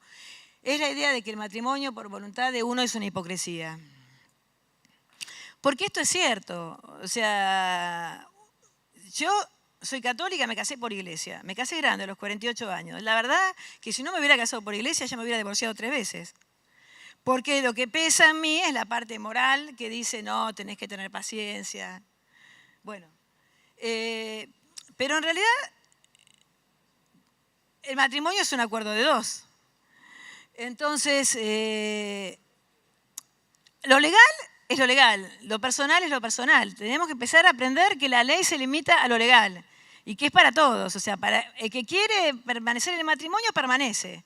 Es la idea de que el matrimonio por voluntad de uno es una hipocresía. Porque esto es cierto, o sea, yo soy católica, me casé por iglesia, me casé grande a los 48 años. La verdad que si no me hubiera casado por iglesia ya me hubiera divorciado 3 veces. Porque lo que pesa en mí es la parte moral que dice, no, tenés que tener paciencia. Bueno, pero en realidad el matrimonio es un acuerdo de dos. Entonces, lo legal es lo legal, lo personal es lo personal. Tenemos que empezar a aprender que la ley se limita a lo legal y que es para todos. O sea, para el que quiere permanecer en el matrimonio, permanece.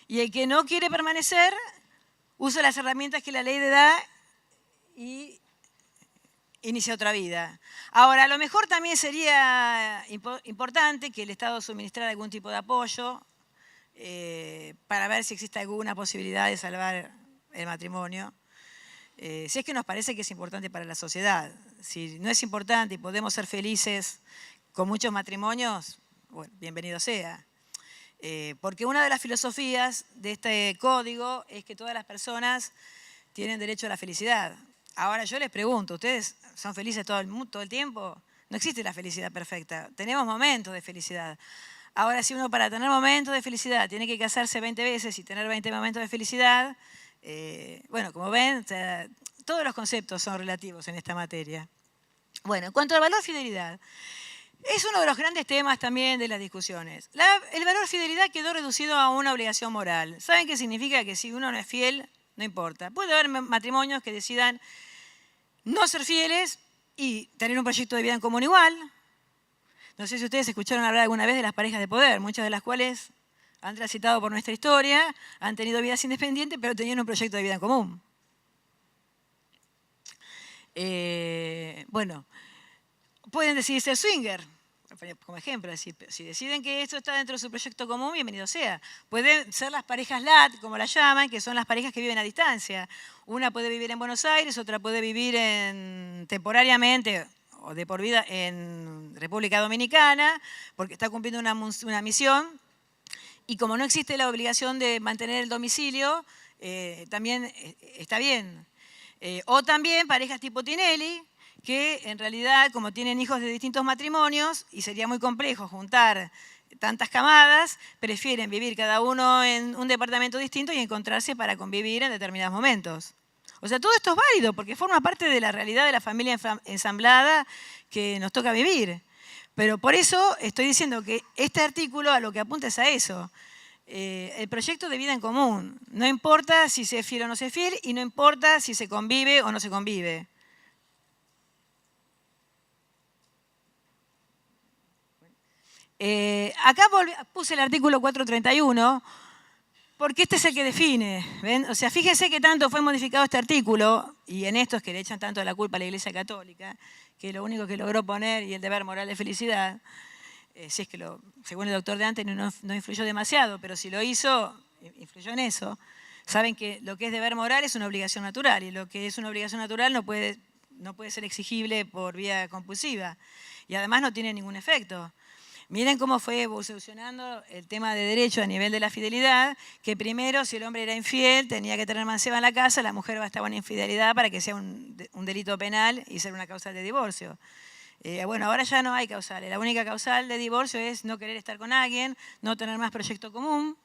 Y el que no quiere permanecer, usa las herramientas que la ley le da y inicia otra vida. Ahora, a lo mejor también sería importante que el Estado suministrara algún tipo de apoyo para ver si existe alguna posibilidad de salvar el matrimonio. Si es que nos parece que es importante para la sociedad. Si no es importante y podemos ser felices con muchos matrimonios, bueno, bienvenido sea. Porque una de las filosofías de este código es que todas las personas tienen derecho a la felicidad. Ahora yo les pregunto, ¿ustedes son felices todo el tiempo? No existe la felicidad perfecta, tenemos momentos de felicidad. Ahora si uno para tener momentos de felicidad tiene que casarse 20 veces y tener 20 momentos de felicidad, bueno, como ven, o sea, todos los conceptos son relativos en esta materia. Bueno, en cuanto al valor fidelidad, es uno de los grandes temas también de las discusiones. El valor fidelidad quedó reducido a una obligación moral. ¿Saben qué significa? Que si uno no es fiel, no importa. Puede haber matrimonios que decidan no ser fieles y tener un proyecto de vida en común igual. No sé si ustedes escucharon hablar alguna vez de las parejas de poder, muchas de las cuales han transitado por nuestra historia, han tenido vidas independientes, pero tenían un proyecto de vida en común. Bueno, pueden decidir ser swinger, como ejemplo. Si deciden que esto está dentro de su proyecto común, bienvenido sea. Pueden ser las parejas LAT, como las llaman, que son las parejas que viven a distancia. Una puede vivir en Buenos Aires, otra puede vivir temporariamente o de por vida en República Dominicana, porque está cumpliendo una misión. Y como no existe la obligación de mantener el domicilio, también está bien. O también parejas tipo Tinelli, que en realidad, como tienen hijos de distintos matrimonios, y sería muy complejo juntar tantas camadas, prefieren vivir cada uno en un departamento distinto y encontrarse para convivir en determinados momentos. O sea, todo esto es válido porque forma parte de la realidad de la familia ensamblada que nos toca vivir. Pero por eso estoy diciendo que este artículo a lo que apunta es a eso. El proyecto de vida en común. No importa si se es fiel o no se es fiel y no importa si se convive o no se convive. Acá puse el artículo 431 porque este es el que define. ¿Ven? O sea, fíjense que tanto fue modificado este artículo, y en esto es que le echan tanto la culpa a la Iglesia Católica, que lo único que logró poner, y el deber moral de felicidad, si es que según el doctor de antes no influyó demasiado, pero si lo hizo, influyó en eso. Saben que lo que es deber moral es una obligación natural, y lo que es una obligación natural no puede ser exigible por vía compulsiva, y además no tiene ningún efecto. Miren cómo fue evolucionando el tema de derecho a nivel de la fidelidad, que primero, si el hombre era infiel, tenía que tener manceba en la casa, la mujer bastaba una infidelidad para que sea un delito penal y ser una causal de divorcio. Bueno, ahora ya no hay causales. La única causal de divorcio es no querer estar con alguien, no tener más proyecto común.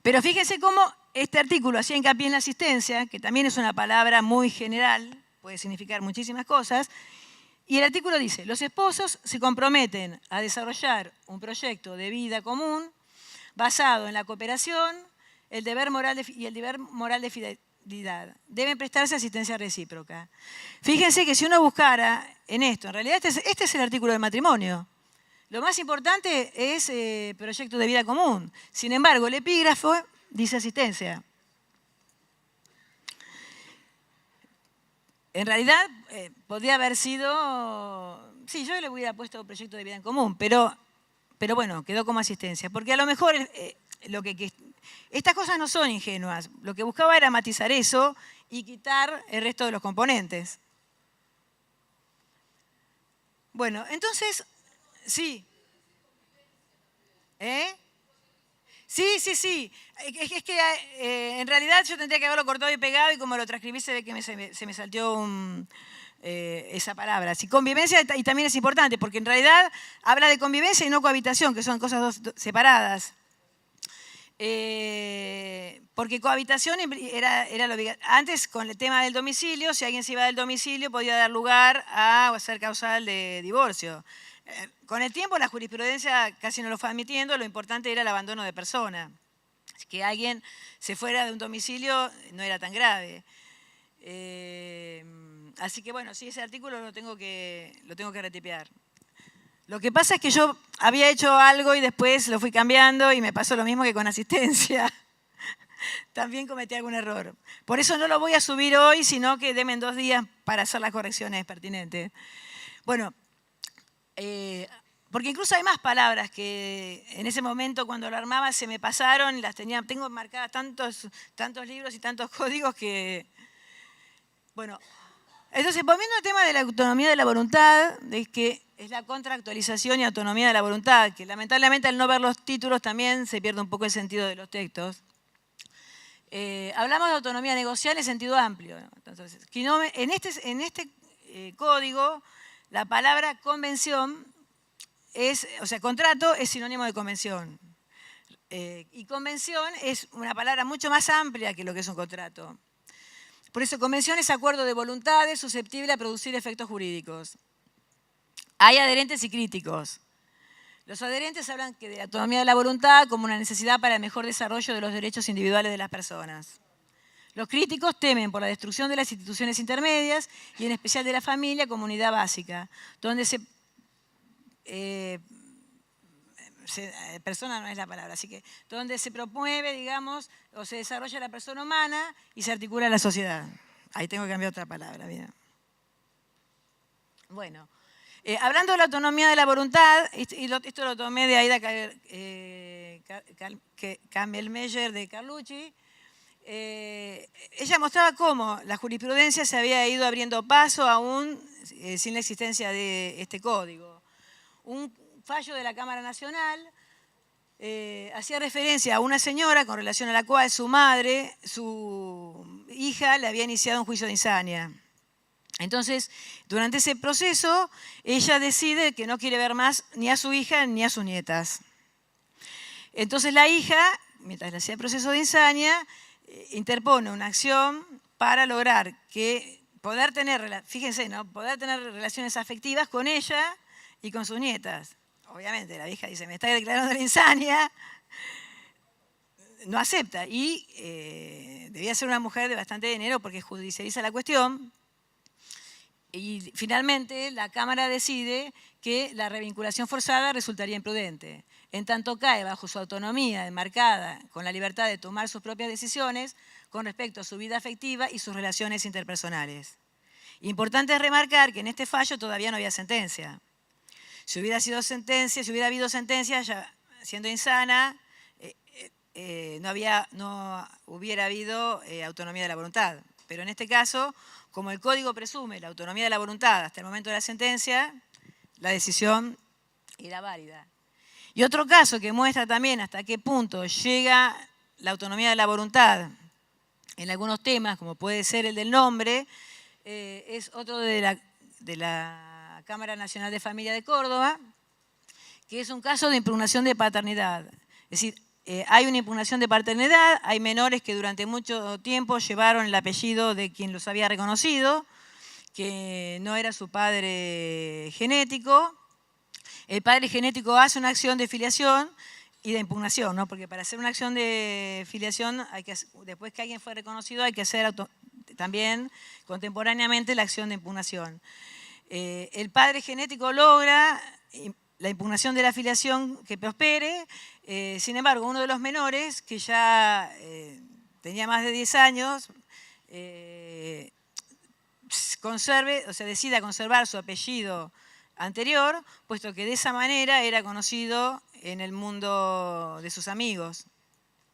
Pero fíjense cómo este artículo hacía hincapié en la asistencia, que también es una palabra muy general, puede significar muchísimas cosas. Y el artículo dice, los esposos se comprometen a desarrollar un proyecto de vida común basado en la cooperación y el deber moral de fidelidad. Deben prestarse asistencia recíproca. Fíjense que si uno buscara en esto, en realidad este es el artículo del matrimonio. Lo más importante es proyecto de vida común. Sin embargo, el epígrafo dice asistencia. En realidad, podría haber sido... Sí, yo le hubiera puesto proyecto de vida en común, pero bueno, quedó como asistencia. Porque a lo mejor estas cosas no son ingenuas. Lo que buscaba era matizar eso y quitar el resto de los componentes. Bueno, entonces, sí. Sí. Es que en realidad yo tendría que haberlo cortado y pegado, y como lo transcribí se ve que se me salteó esa palabra. Sí, convivencia, y también es importante, porque en realidad habla de convivencia y no cohabitación, que son cosas separadas. Porque cohabitación era lo obligatorio. Antes, con el tema del domicilio, si alguien se iba del domicilio, podía dar lugar a ser causal de divorcio. Con el tiempo la jurisprudencia casi no lo fue admitiendo, lo importante era el abandono de persona. Que alguien se fuera de un domicilio no era tan grave. Así que bueno, sí, ese artículo lo tengo que retipear. Lo que pasa es que yo había hecho algo y después lo fui cambiando y me pasó lo mismo que con asistencia. También cometí algún error. Por eso no lo voy a subir hoy, sino que denme 2 días para hacer las correcciones pertinentes. Bueno, porque incluso hay más palabras que en ese momento cuando lo armaba se me pasaron, tengo marcadas tantos libros y tantos códigos que... Bueno, entonces volviendo al tema de la autonomía de la voluntad, de que es la contractualización y autonomía de la voluntad, que lamentablemente al no ver los títulos también se pierde un poco el sentido de los textos. Hablamos de autonomía negocial en sentido amplio. Entonces, en este código, la palabra convención contrato es sinónimo de convención. Y convención es una palabra mucho más amplia que lo que es un contrato. Por eso, convención es acuerdo de voluntades susceptible a producir efectos jurídicos. Hay adherentes y críticos. Los adherentes hablan de la autonomía de la voluntad como una necesidad para el mejor desarrollo de los derechos individuales de las personas. Los críticos temen por la destrucción de las instituciones intermedias y en especial de la familia como unidad básica, donde persona no es la palabra, así que donde se promueve, digamos, o se desarrolla la persona humana y se articula la sociedad. Ahí tengo que cambiar otra palabra, bien. Bueno, Hablando de la autonomía de la voluntad, esto lo tomé de Aida Kammelmeyer de Carlucci, ella mostraba cómo la jurisprudencia se había ido abriendo paso aún sin la existencia de este código. Un fallo de la Cámara Nacional hacía referencia a una señora con relación a la cual su madre, su hija, le había iniciado un juicio de insania. Entonces, durante ese proceso, ella decide que no quiere ver más ni a su hija ni a sus nietas. Entonces la hija, mientras le hacía el proceso de insania, interpone una acción para lograr que poder tener, fíjense, ¿no? Poder tener relaciones afectivas con ella y con sus nietas. Obviamente la hija dice, me está declarando la insania, no acepta. Y debía ser una mujer de bastante dinero porque judicializa la cuestión. Y finalmente la Cámara decide que la revinculación forzada resultaría imprudente. En tanto cae bajo su autonomía enmarcada con la libertad de tomar sus propias decisiones con respecto a su vida afectiva y sus relaciones interpersonales. Importante es remarcar que en este fallo todavía no había sentencia. Si hubiera habido sentencia, ya siendo insana, no hubiera habido autonomía de la voluntad. Pero en este caso, como el Código presume la autonomía de la voluntad hasta el momento de la sentencia, la decisión era válida. Y otro caso que muestra también hasta qué punto llega la autonomía de la voluntad en algunos temas, como puede ser el del nombre, es otro de la Cámara Nacional de Familia de Córdoba, que es un caso de impugnación de paternidad. Es decir, hay una impugnación de paternidad, hay menores que durante mucho tiempo llevaron el apellido de quien los había reconocido, que no era su padre genético. El padre genético hace una acción de filiación y de impugnación, ¿no? Porque para hacer una acción de filiación, después que alguien fue reconocido, hay que hacer también contemporáneamente la acción de impugnación. El padre genético logra la impugnación de la filiación que prospere. Sin embargo, uno de los menores, que ya tenía más de 10 años, decida conservar su apellido anterior, puesto que de esa manera era conocido en el mundo de sus amigos.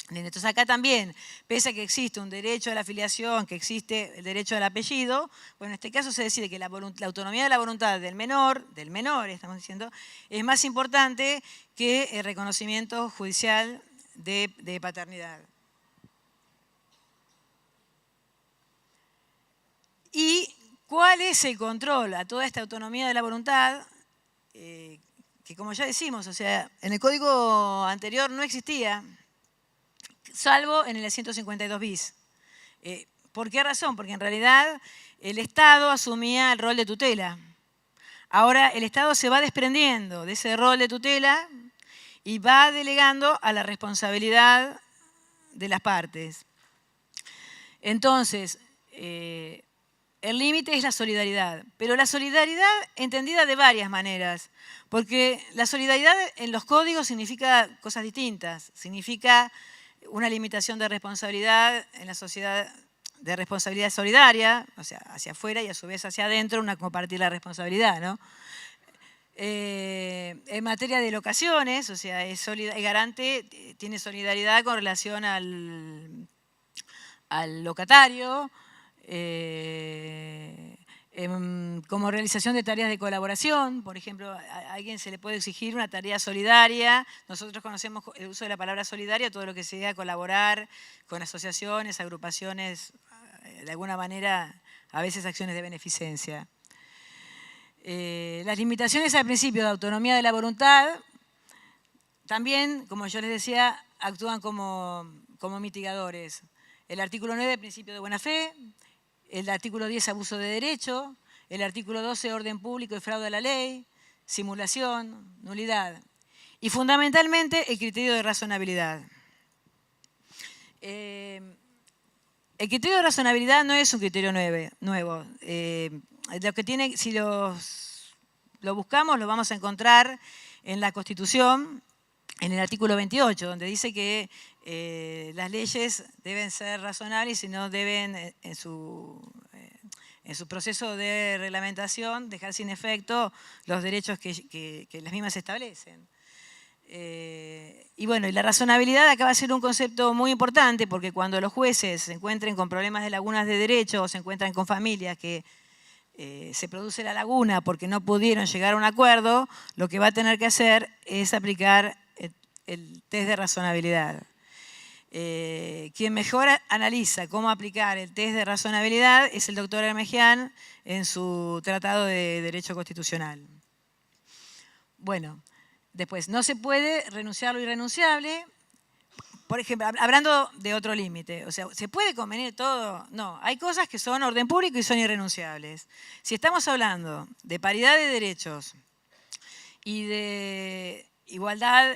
Entonces acá también, pese a que existe un derecho a la filiación, que existe el derecho al apellido, bueno, en este caso se decide que la autonomía de la voluntad del menor, estamos diciendo, es más importante que el reconocimiento judicial de paternidad. ¿Y cuál es el control a toda esta autonomía de la voluntad? Que como ya decimos, o sea, en el código anterior no existía, salvo en el 152 bis. ¿Por qué razón? Porque en realidad el Estado asumía el rol de tutela. Ahora el Estado se va desprendiendo de ese rol de tutela y va delegando a la responsabilidad de las partes. Entonces, el límite es la solidaridad, pero la solidaridad entendida de varias maneras, porque la solidaridad en los códigos significa cosas distintas, significa una limitación de responsabilidad en la sociedad, de responsabilidad solidaria, o sea, hacia afuera y a su vez hacia adentro, una compartir la responsabilidad, ¿no? En materia de locaciones, o sea, es garante, tiene solidaridad con relación al locatario, como realización de tareas de colaboración. Por ejemplo, a alguien se le puede exigir una tarea solidaria. Nosotros conocemos el uso de la palabra solidaria, todo lo que sea colaborar con asociaciones, agrupaciones, de alguna manera, a veces acciones de beneficencia. Las limitaciones al principio de autonomía de la voluntad también, como yo les decía, actúan como mitigadores. El artículo 9, principio de buena fe; el artículo 10, abuso de derecho; el artículo 12, orden público y fraude a la ley; simulación, nulidad. Y fundamentalmente el criterio de razonabilidad. El criterio de razonabilidad no es un criterio nuevo. Si lo buscamos, lo vamos a encontrar en la Constitución, en el artículo 28, donde dice que las leyes deben ser razonables y no deben, en su en su proceso de reglamentación, dejar sin efecto los derechos que las mismas establecen. Y bueno, y la razonabilidad acá va a ser un concepto muy importante, porque cuando los jueces se encuentren con problemas de lagunas de derecho o se encuentran con familias que se produce la laguna porque no pudieron llegar a un acuerdo, lo que va a tener que hacer es aplicar el test de razonabilidad. Quien mejor analiza cómo aplicar el test de razonabilidad es el doctor Armejian en su Tratado de Derecho Constitucional. Bueno, después, no se puede renunciar a lo irrenunciable. Por ejemplo, hablando de otro límite, o sea, ¿se puede convenir todo? No, hay cosas que son orden público y son irrenunciables. Si estamos hablando de paridad de derechos y de igualdad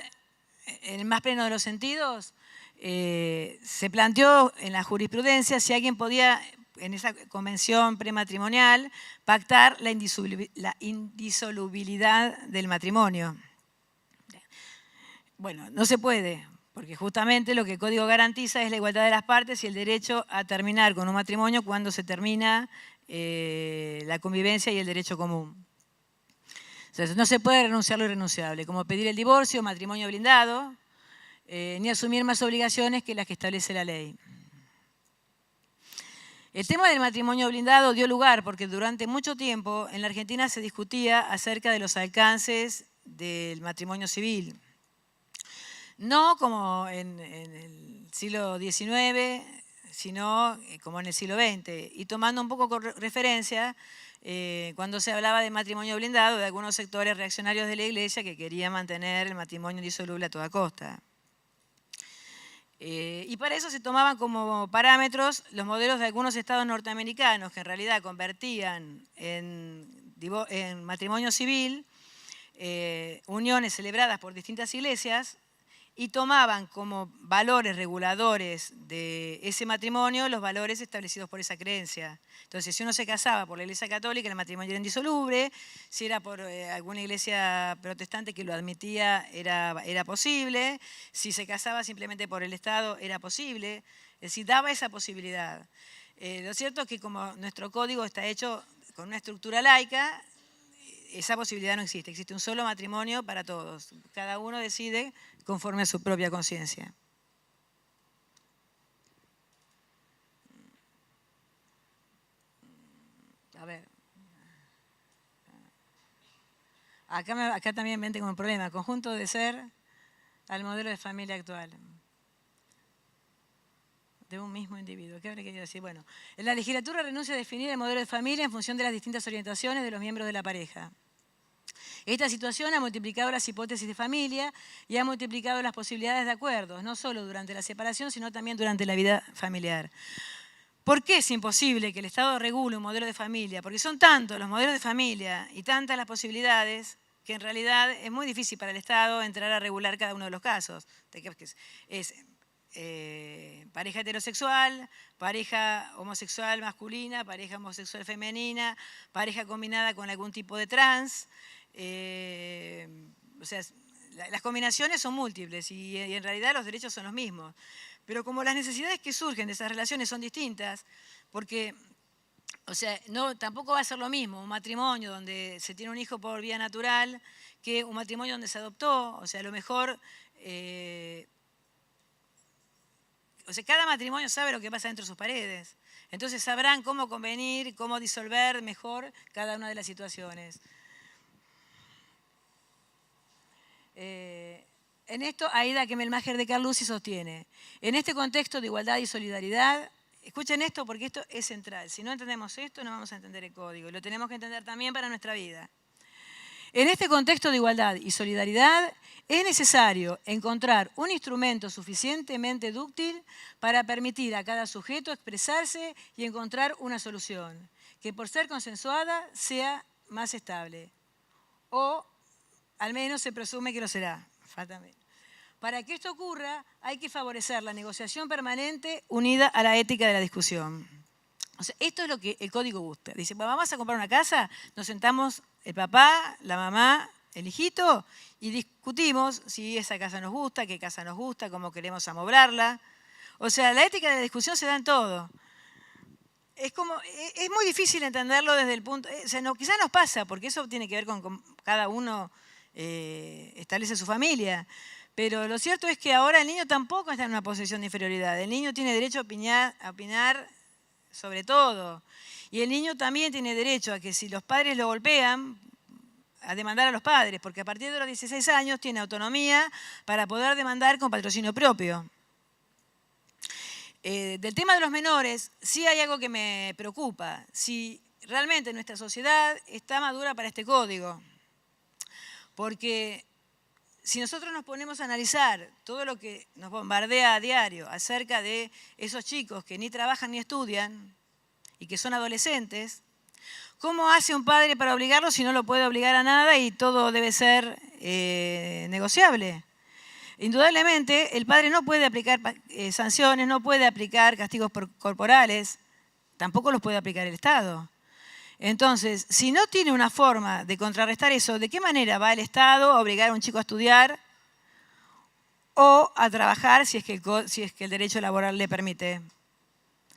en el más pleno de los sentidos, se planteó en la jurisprudencia si alguien podía, en esa convención prematrimonial, pactar la indisolubilidad del matrimonio. Bueno, no se puede, porque justamente lo que el Código garantiza es la igualdad de las partes y el derecho a terminar con un matrimonio cuando se termina la convivencia y el derecho común. Entonces, no se puede renunciar a lo irrenunciable, como pedir el divorcio, matrimonio blindado, ni asumir más obligaciones que las que establece la ley. El tema del matrimonio blindado dio lugar porque durante mucho tiempo en la Argentina se discutía acerca de los alcances del matrimonio civil. No como en el siglo XIX, sino como en el siglo XX. Y tomando un poco como referencia, cuando se hablaba de matrimonio blindado, de algunos sectores reaccionarios de la Iglesia que querían mantener el matrimonio indisoluble a toda costa. Y para eso se tomaban como parámetros los modelos de algunos estados norteamericanos que en realidad convertían en matrimonio civil uniones celebradas por distintas iglesias y tomaban como valores reguladores de ese matrimonio los valores establecidos por esa creencia. Entonces, si uno se casaba por la Iglesia Católica, el matrimonio era indisoluble; si era por alguna iglesia protestante que lo admitía, era posible; si se casaba simplemente por el Estado, era posible. Es decir, daba esa posibilidad. Lo cierto es que como nuestro código está hecho con una estructura laica, esa posibilidad no existe. Existe un solo matrimonio para todos. Cada uno decide conforme a su propia conciencia. A ver. Acá también me tengo un problema. Conjunto de ser al modelo de familia actual. De un mismo individuo. ¿Qué habría querido decir? Bueno, la legislatura renuncia a definir el modelo de familia en función de las distintas orientaciones de los miembros de la pareja. Esta situación ha multiplicado las hipótesis de familia y ha multiplicado las posibilidades de acuerdos, no solo durante la separación, sino también durante la vida familiar. ¿Por qué es imposible que el Estado regule un modelo de familia? Porque son tantos los modelos de familia y tantas las posibilidades que en realidad es muy difícil para el Estado entrar a regular cada uno de los casos. Es pareja heterosexual, pareja homosexual masculina, pareja homosexual femenina, pareja combinada con algún tipo de trans. O sea, las combinaciones son múltiples y en realidad los derechos son los mismos. Pero como las necesidades que surgen de esas relaciones son distintas, porque o sea, tampoco va a ser lo mismo un matrimonio donde se tiene un hijo por vía natural que un matrimonio donde se adoptó. O sea, a lo mejor cada matrimonio sabe lo que pasa dentro de sus paredes. Entonces sabrán cómo convenir, cómo disolver mejor cada una de las situaciones. En esto, Aida Kemelmacher de Carlucci sostiene: en este contexto de igualdad y solidaridad, escuchen esto porque esto es central. Si no entendemos esto, no vamos a entender el código. Y lo tenemos que entender también para nuestra vida. En este contexto de igualdad y solidaridad, es necesario encontrar un instrumento suficientemente dúctil para permitir a cada sujeto expresarse y encontrar una solución que, por ser consensuada, sea más estable. O al menos se presume que lo será. Para que esto ocurra, hay que favorecer la negociación permanente unida a la ética de la discusión. O sea, esto es lo que el código busca. Dice, bueno, vamos a comprar una casa, nos sentamos el papá, la mamá, el hijito y discutimos si esa casa nos gusta, qué casa nos gusta, cómo queremos amoblarla. O sea, la ética de la discusión se da en todo. es muy difícil entenderlo desde el punto, o sea, quizás nos pasa, porque eso tiene que ver con cada uno establece su familia. Pero lo cierto es que ahora el niño tampoco está en una posición de inferioridad. El niño tiene derecho a opinar sobre todo. Y el niño también tiene derecho a que si los padres lo golpean, a demandar a los padres, porque a partir de los 16 años tiene autonomía para poder demandar con patrocinio propio. Del tema de los menores, sí hay algo que me preocupa. Si realmente nuestra sociedad está madura para este código. Porque si nosotros nos ponemos a analizar todo lo que nos bombardea a diario acerca de esos chicos que ni trabajan ni estudian y que son adolescentes, ¿cómo hace un padre para obligarlo si no lo puede obligar a nada y todo debe ser negociable? Indudablemente, el padre no puede aplicar sanciones, no puede aplicar castigos corporales, tampoco los puede aplicar el Estado. Entonces, si no tiene una forma de contrarrestar eso, ¿de qué manera va el Estado a obligar a un chico a estudiar o a trabajar si es que el derecho laboral le permite?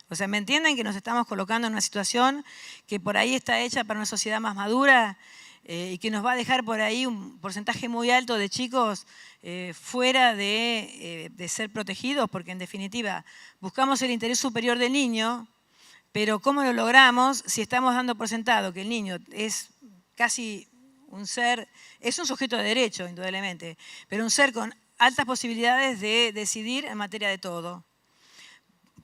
O sea, ¿me entienden que nos estamos colocando en una situación que por ahí está hecha para una sociedad más madura y que nos va a dejar por ahí un porcentaje muy alto de chicos fuera de ser protegidos? Porque en definitiva buscamos el interés superior del niño, pero ¿cómo lo logramos si estamos dando por sentado que el niño es casi un ser, es un sujeto de derecho, indudablemente, pero un ser con altas posibilidades de decidir en materia de todo?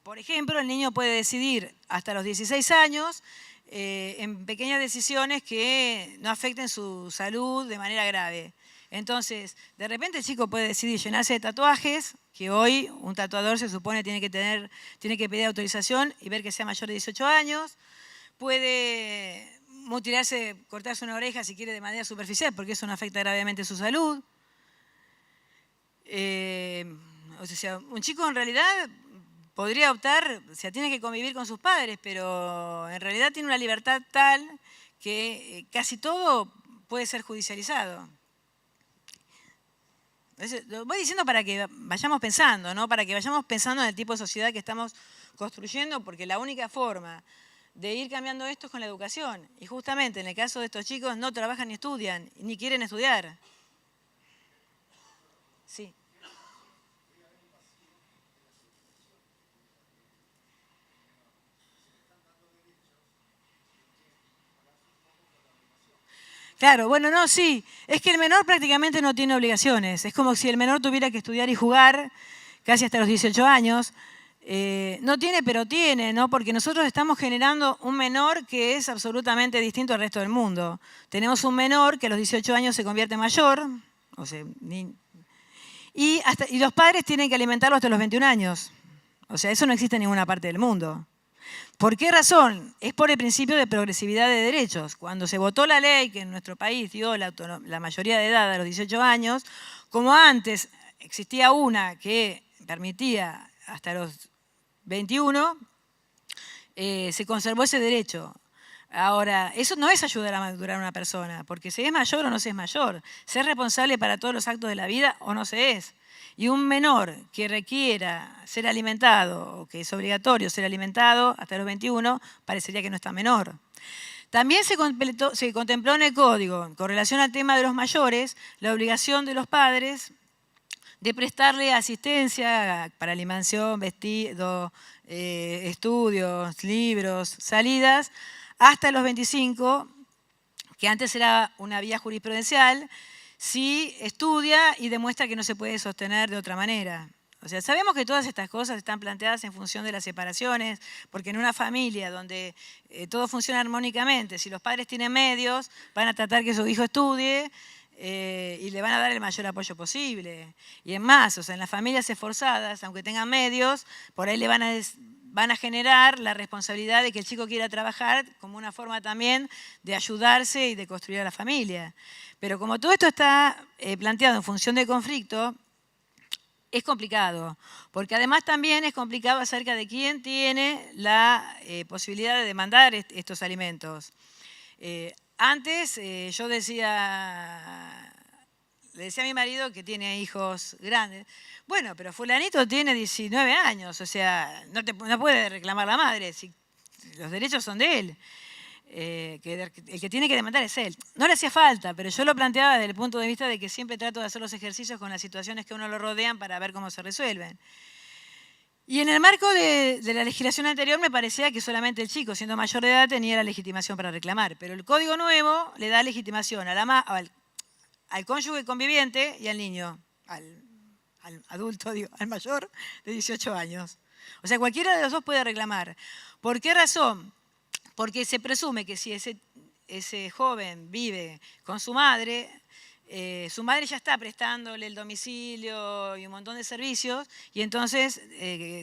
Por ejemplo, el niño puede decidir hasta los 16 años en pequeñas decisiones que no afecten su salud de manera grave. Entonces, de repente el chico puede decidir llenarse de tatuajes, que hoy un tatuador se supone tiene que pedir autorización y ver que sea mayor de 18 años. Puede mutilarse, cortarse una oreja si quiere de manera superficial, porque eso no afecta gravemente su salud. O sea, un chico en realidad podría optar, o sea, tiene que convivir con sus padres, pero en realidad tiene una libertad tal que casi todo puede ser judicializado. Lo voy diciendo para que vayamos pensando, ¿no? Para que vayamos pensando en el tipo de sociedad que estamos construyendo, porque la única forma de ir cambiando esto es con la educación. Y justamente en el caso de estos chicos no trabajan ni estudian, ni quieren estudiar. Sí. Claro, bueno, no, sí. Es que el menor prácticamente no tiene obligaciones. Es como si el menor tuviera que estudiar y jugar casi hasta los 18 años. No tiene, pero tiene, ¿no? Porque nosotros estamos generando un menor que es absolutamente distinto al resto del mundo. Tenemos un menor que a los 18 años se convierte en mayor, o sea, y los padres tienen que alimentarlo hasta los 21 años. O sea, eso no existe en ninguna parte del mundo. ¿Por qué razón? Es por el principio de progresividad de derechos. Cuando se votó la ley que en nuestro país dio la mayoría de edad a los 18 años, como antes existía una que permitía hasta los 21, se conservó ese derecho. Ahora, eso no es ayudar a madurar a una persona, porque se es mayor o no se es mayor, se es responsable para todos los actos de la vida o no se es. Y un menor que requiera ser alimentado, o que es obligatorio ser alimentado hasta los 21, parecería que no está menor. También se contempló en el código, con relación al tema de los mayores, la obligación de los padres de prestarle asistencia para alimentación, vestido, estudios, libros, salidas, hasta los 25, que antes era una vía jurisprudencial, si estudia y demuestra que no se puede sostener de otra manera. O sea, sabemos que todas estas cosas están planteadas en función de las separaciones, porque en una familia donde todo funciona armónicamente, si los padres tienen medios, van a tratar que su hijo estudie y le van a dar el mayor apoyo posible. Y es más, o sea, en las familias esforzadas, aunque tengan medios, por ahí le van a generar la responsabilidad de que el chico quiera trabajar como una forma también de ayudarse y de construir a la familia. Pero como todo esto está planteado en función del conflicto, es complicado, porque además también es complicado acerca de quién tiene la posibilidad de demandar estos alimentos. Antes yo le decía a mi marido que tiene hijos grandes, bueno, pero fulanito tiene 19 años, o sea, no puede reclamar la madre. Si los derechos son de él. Que el que tiene que demandar es él. No le hacía falta, pero yo lo planteaba desde el punto de vista de que siempre trato de hacer los ejercicios con las situaciones que a uno lo rodean para ver cómo se resuelven. Y en el marco de la legislación anterior me parecía que solamente el chico, siendo mayor de edad, tenía la legitimación para reclamar. Pero el Código Nuevo le da legitimación al cónyuge conviviente y al niño, al adulto, digo, al mayor de 18 años. O sea, cualquiera de los dos puede reclamar. ¿Por qué razón? Porque se presume que si ese joven vive con su madre ya está prestándole el domicilio y un montón de servicios, y entonces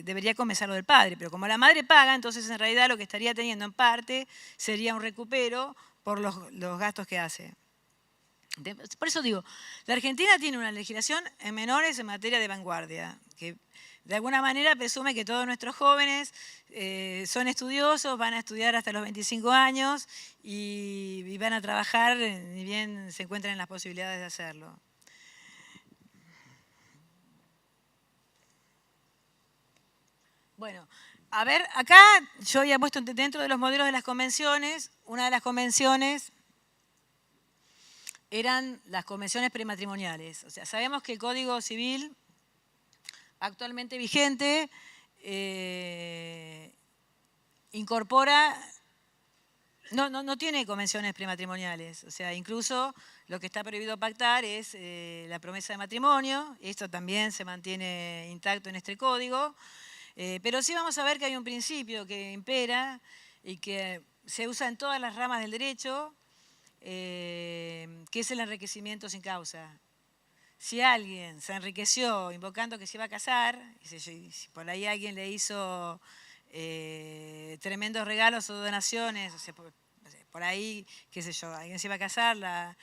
debería comenzar lo del padre. Pero como la madre paga, entonces en realidad lo que estaría teniendo en parte sería un recupero por los gastos que hace. Por eso digo, la Argentina tiene una legislación en menores en materia de vanguardia, que de alguna manera presume que todos nuestros jóvenes son estudiosos, van a estudiar hasta los 25 años y van a trabajar ni bien se encuentran en las posibilidades de hacerlo. Bueno, a ver, acá yo había puesto dentro de los modelos de las convenciones, una de las convenciones eran las convenciones prematrimoniales. O sea, sabemos que el Código Civil actualmente vigente incorpora, no tiene convenciones prematrimoniales. O sea, incluso lo que está prohibido pactar es la promesa de matrimonio. Esto también se mantiene intacto en este código. Pero sí vamos a ver que hay un principio que impera y que se usa en todas las ramas del derecho, que es el enriquecimiento sin causa. Si alguien se enriqueció invocando que se iba a casar, y si por ahí alguien le hizo tremendos regalos o donaciones, o sea, por ahí, qué sé yo, alguien se iba a casar, la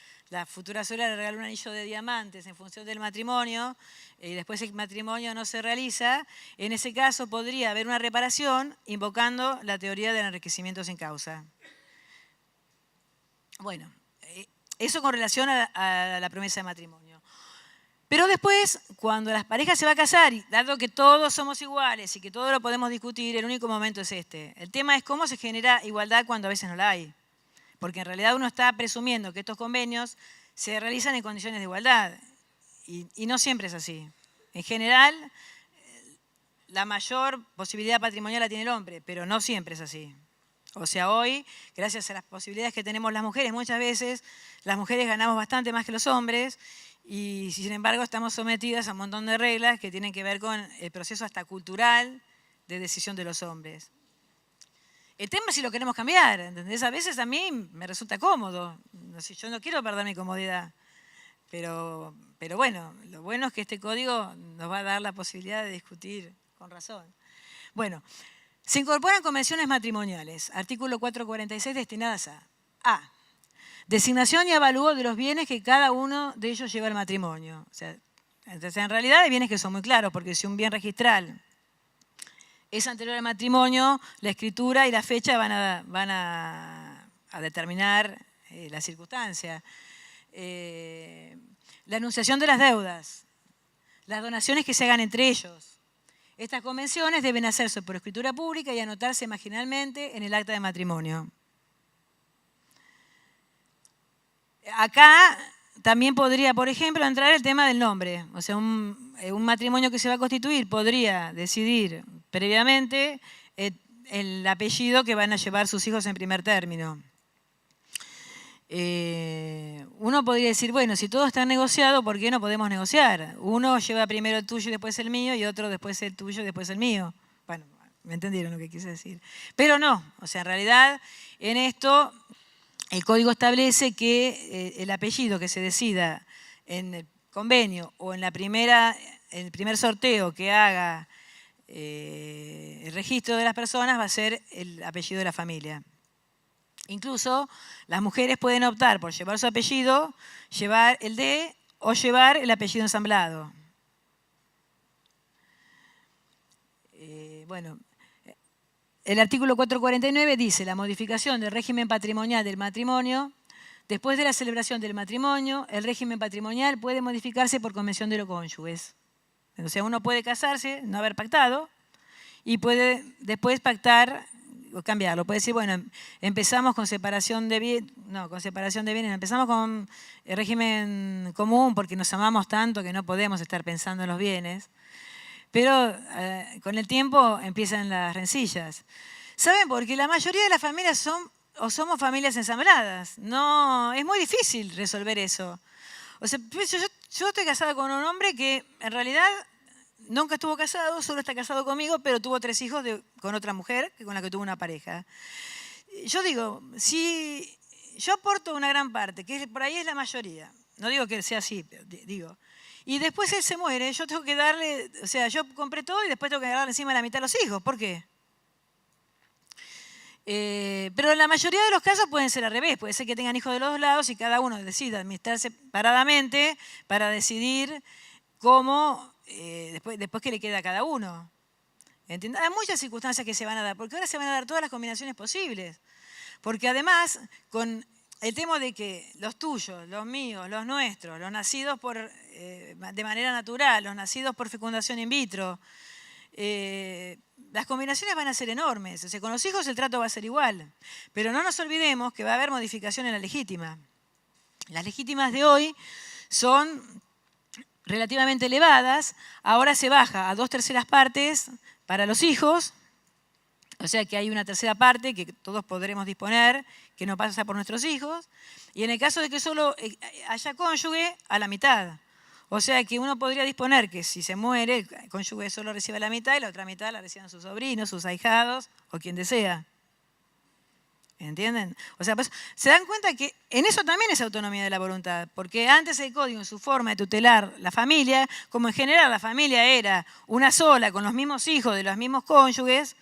futura suegra le regaló un anillo de diamantes en función del matrimonio, y después el matrimonio no se realiza, en ese caso podría haber una reparación invocando la teoría del enriquecimiento sin causa. Bueno, eso con relación a la promesa de matrimonio. Pero después, cuando las parejas se van a casar, y dado que todos somos iguales y que todo lo podemos discutir, el único momento es este. El tema es cómo se genera igualdad cuando a veces no la hay. Porque en realidad uno está presumiendo que estos convenios se realizan en condiciones de igualdad. Y no siempre es así. En general, la mayor posibilidad patrimonial la tiene el hombre, pero no siempre es así. O sea, hoy, gracias a las posibilidades que tenemos las mujeres, muchas veces las mujeres ganamos bastante más que los hombres y sin embargo estamos sometidas a un montón de reglas que tienen que ver con el proceso hasta cultural de decisión de los hombres. El tema es si lo queremos cambiar, ¿entendés? A veces a mí me resulta cómodo. Yo no quiero perder mi comodidad. Pero bueno, lo bueno es que este código nos va a dar la posibilidad de discutir con razón. Bueno, se incorporan convenciones matrimoniales. Artículo 446 destinadas a designación y avalúo de los bienes que cada uno de ellos lleva al matrimonio. O sea, entonces, en realidad hay bienes que son muy claros, porque si un bien registral es anterior al matrimonio, la escritura y la fecha van a determinar la circunstancia. La anunciación de las deudas, las donaciones que se hagan entre ellos. Estas convenciones deben hacerse por escritura pública y anotarse marginalmente en el acta de matrimonio. Acá también podría, por ejemplo, entrar el tema del nombre. O sea, un matrimonio que se va a constituir podría decidir previamente el apellido que van a llevar sus hijos en primer término. Uno podría decir, bueno, si todo está negociado, ¿por qué no podemos negociar? Uno lleva primero el tuyo y después el mío, y otro después el tuyo y después el mío. Bueno, me entendieron lo que quise decir. Pero no, o sea, en realidad, en esto, el código establece que el apellido que se decida en el convenio o en el primer sorteo que haga el registro de las personas va a ser el apellido de la familia. Incluso las mujeres pueden optar por llevar su apellido, llevar el de o llevar el apellido ensamblado. Bueno, el artículo 449 dice la modificación del régimen patrimonial del matrimonio. Después de la celebración del matrimonio, el régimen patrimonial puede modificarse por convención de los cónyuges. O sea, uno puede casarse, no haber pactado, y puede después pactar cambiarlo. Puede decir, bueno, empezamos con separación de bienes, no, con separación de bienes, empezamos con régimen común porque nos amamos tanto que no podemos estar pensando en los bienes. Pero con el tiempo empiezan las rencillas. ¿Saben? Porque la mayoría de las familias somos familias ensambladas. No, es muy difícil resolver eso. O sea, yo estoy casada con un hombre que en realidad nunca estuvo casado, solo está casado conmigo, pero tuvo 3 hijos con otra mujer con la que tuvo una pareja. Yo digo, si yo aporto una gran parte, que por ahí es la mayoría, no digo que sea así, pero digo, y después él se muere, yo tengo que darle, o sea, yo compré todo y después tengo que darle encima la mitad a los hijos. ¿Por qué? Pero en la mayoría de los casos pueden ser al revés. Puede ser que tengan hijos de los dos lados y cada uno decida administrar separadamente para decidir cómo, después qué le queda a cada uno. ¿Entiendes? Hay muchas circunstancias que se van a dar, porque ahora se van a dar todas las combinaciones posibles. Porque además, con el tema de que los tuyos, los míos, los nuestros, los nacidos de manera natural, los nacidos por fecundación in vitro, las combinaciones van a ser enormes. O sea, con los hijos el trato va a ser igual. Pero no nos olvidemos que va a haber modificación en la legítima. Las legítimas de hoy son relativamente elevadas. Ahora se baja a 2/3 partes para los hijos. O sea que hay una tercera parte que todos podremos disponer, que no pasa por nuestros hijos. Y en el caso de que solo haya cónyuge, a la mitad. O sea que uno podría disponer que si se muere, el cónyuge solo reciba la mitad y la otra mitad la reciban sus sobrinos, sus ahijados o quien desea. ¿Entienden? O sea, pues se dan cuenta que en eso también es autonomía de la voluntad, porque antes el código en su forma de tutelar la familia, como en general la familia era una sola, con los mismos hijos de los mismos cónyuges,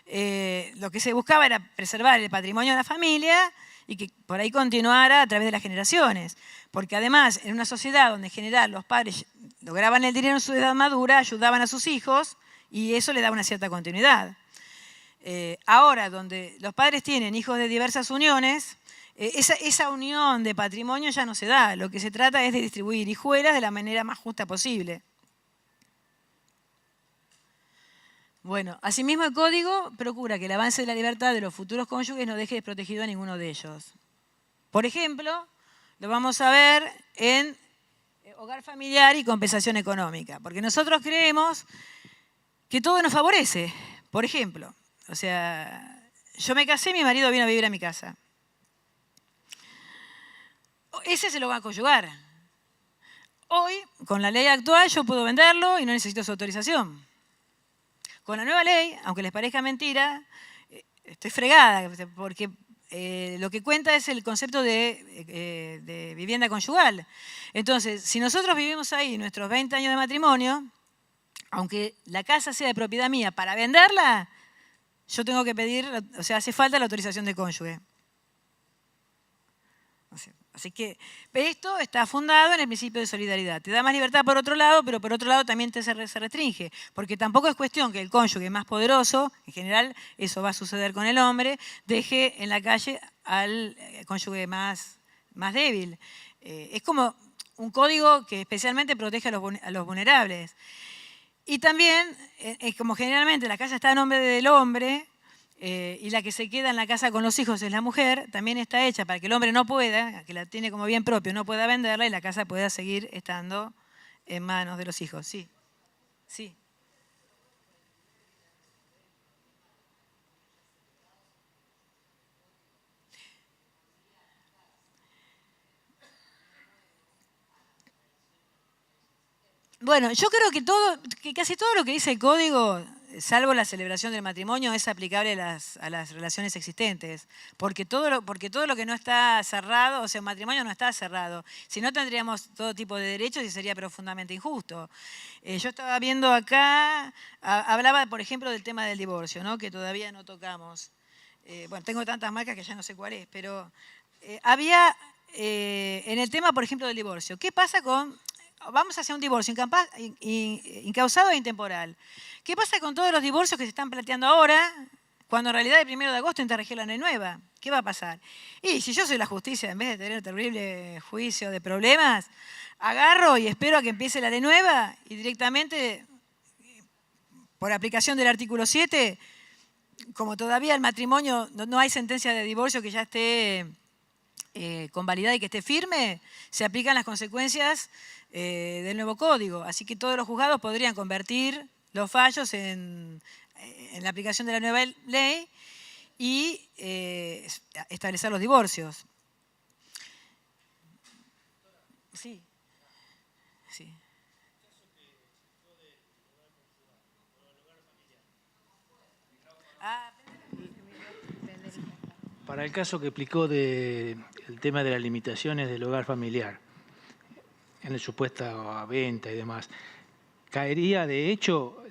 lo que se buscaba era preservar el patrimonio de la familia y que por ahí continuara a través de las generaciones. Porque además, en una sociedad donde en general los padres lograban el dinero en su edad madura, ayudaban a sus hijos y eso le daba una cierta continuidad. Ahora, donde los padres tienen hijos de diversas uniones, esa unión de patrimonio ya no se da. Lo que se trata es de distribuir hijuelas de la manera más justa posible. Bueno, asimismo el código procura que el avance de la libertad de los futuros cónyuges no deje desprotegido a ninguno de ellos. Por ejemplo, lo vamos a ver en hogar familiar y compensación económica, porque nosotros creemos que todo nos favorece. Por ejemplo, o sea, yo me casé y mi marido vino a vivir a mi casa. Ese se lo va a conyugar. Hoy, con la ley actual, yo puedo venderlo y no necesito su autorización. Con la nueva ley, aunque les parezca mentira, estoy fregada, porque lo que cuenta es el concepto de vivienda conyugal. Entonces, si nosotros vivimos ahí nuestros 20 años de matrimonio, aunque la casa sea de propiedad mía, para venderla, yo tengo que pedir, o sea, hace falta la autorización del cónyuge. Así que esto está fundado en el principio de solidaridad. Te da más libertad por otro lado, pero por otro lado también se restringe. Porque tampoco es cuestión que el cónyuge más poderoso, en general eso va a suceder con el hombre, deje en la calle al cónyuge más débil. Es como un código que especialmente protege a los vulnerables. Y también, como generalmente la casa está a nombre del hombre, y la que se queda en la casa con los hijos es la mujer, también está hecha para que el hombre no pueda, que la tiene como bien propio, no pueda venderla y la casa pueda seguir estando en manos de los hijos. Sí, sí. Bueno, yo creo que casi todo lo que dice el código, salvo la celebración del matrimonio, es aplicable a las relaciones existentes. Porque todo lo que no está cerrado, o sea, un matrimonio no está cerrado. Si no, tendríamos todo tipo de derechos y sería profundamente injusto. Yo estaba viendo acá, hablaba, por ejemplo, del tema del divorcio, ¿no? Que todavía no tocamos. Bueno, tengo tantas marcas que ya no sé cuál es, pero había en el tema, por ejemplo, del divorcio. ¿Qué pasa con... Vamos hacia un divorcio incausado e intemporal. ¿Qué pasa con todos los divorcios que se están planteando ahora, cuando en realidad el 1 de agosto entra a regir la ley nueva? ¿Qué va a pasar? Y si yo soy la justicia, en vez de tener terrible juicio de problemas, agarro y espero a que empiece la ley nueva y directamente, por aplicación del artículo 7, como todavía el matrimonio, no hay sentencia de divorcio que ya esté convalidada y que esté firme, se aplican las consecuencias del nuevo código. Así que todos los juzgados podrían convertir los fallos en la aplicación de la nueva ley y establecer los divorcios. Sí. Sí. Para el caso que explicó del tema de las limitaciones del hogar familiar, en la supuesta venta y demás, ¿caería de hecho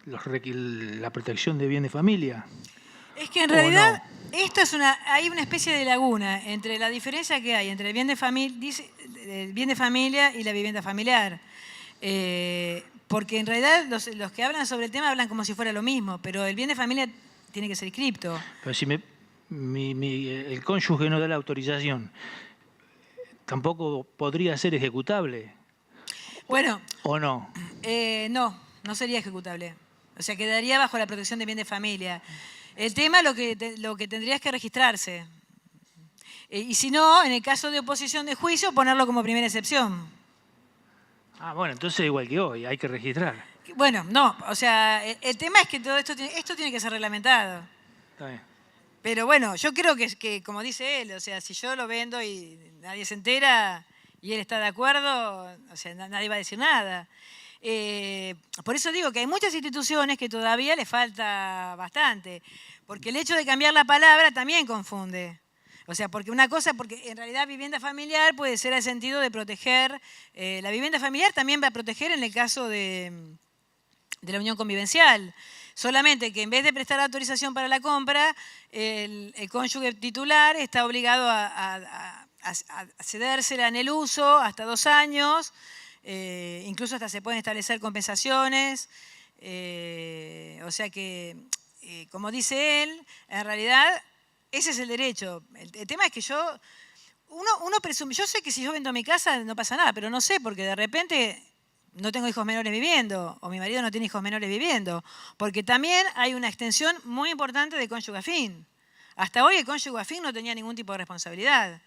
la protección de bien de familia? Es que en realidad esto hay una especie de laguna entre la diferencia que hay entre el bien de familia y la vivienda familiar. Porque en realidad los que hablan sobre el tema hablan como si fuera lo mismo, pero el bien de familia tiene que ser inscripto. Pero si el cónyuge no da la autorización, ¿tampoco podría ser ejecutable? Bueno. ¿O no? No sería ejecutable. O sea, quedaría bajo la protección de bien de familia. El tema lo que tendría es que registrarse. Y si no, en el caso de oposición de juicio, ponerlo como primera excepción. Ah, bueno, entonces igual que hoy, hay que registrar. Bueno, no, o sea, el tema es que todo esto tiene que ser reglamentado. Está bien. Pero bueno, yo creo que, como dice él, o sea, si yo lo vendo y nadie se entera y él está de acuerdo, o sea, nadie va a decir nada. Por eso digo que hay muchas instituciones que todavía les falta bastante, porque el hecho de cambiar la palabra también confunde. O sea, porque en realidad vivienda familiar puede ser el sentido de proteger, la vivienda familiar también va a proteger en el caso de la unión convivencial. Solamente que en vez de prestar autorización para la compra, el cónyuge titular está obligado a cedérsela en el uso hasta 2 años, incluso hasta se pueden establecer compensaciones. O sea que, como dice él, en realidad ese es el derecho. El tema es que uno presume, yo sé que si yo vendo mi casa no pasa nada, pero no sé, porque de repente no tengo hijos menores viviendo, o mi marido no tiene hijos menores viviendo, porque también hay una extensión muy importante de cónyuge afín. Hasta hoy el cónyuge afín no tenía ningún tipo de responsabilidad.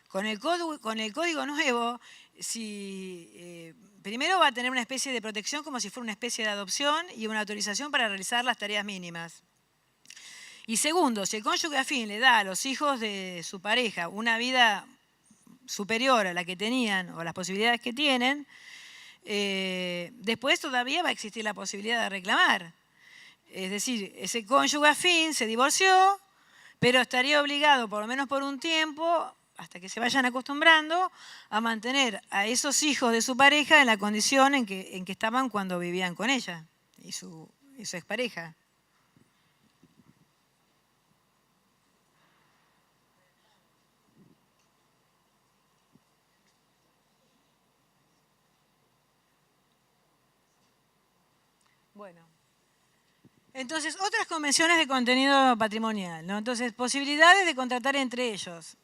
Con el código nuevo, primero va a tener una especie de protección como si fuera una especie de adopción y una autorización para realizar las tareas mínimas. Y segundo, si el cónyuge afín le da a los hijos de su pareja una vida superior a la que tenían o las posibilidades que tienen, después todavía va a existir la posibilidad de reclamar. Es decir, ese cónyuge afín se divorció, pero estaría obligado, por lo menos por un tiempo, hasta que se vayan acostumbrando, a mantener a esos hijos de su pareja en la condición en que estaban cuando vivían con ella y su expareja. Bueno, entonces otras convenciones de contenido patrimonial, ¿no? Entonces, posibilidades de contratar entre ellos.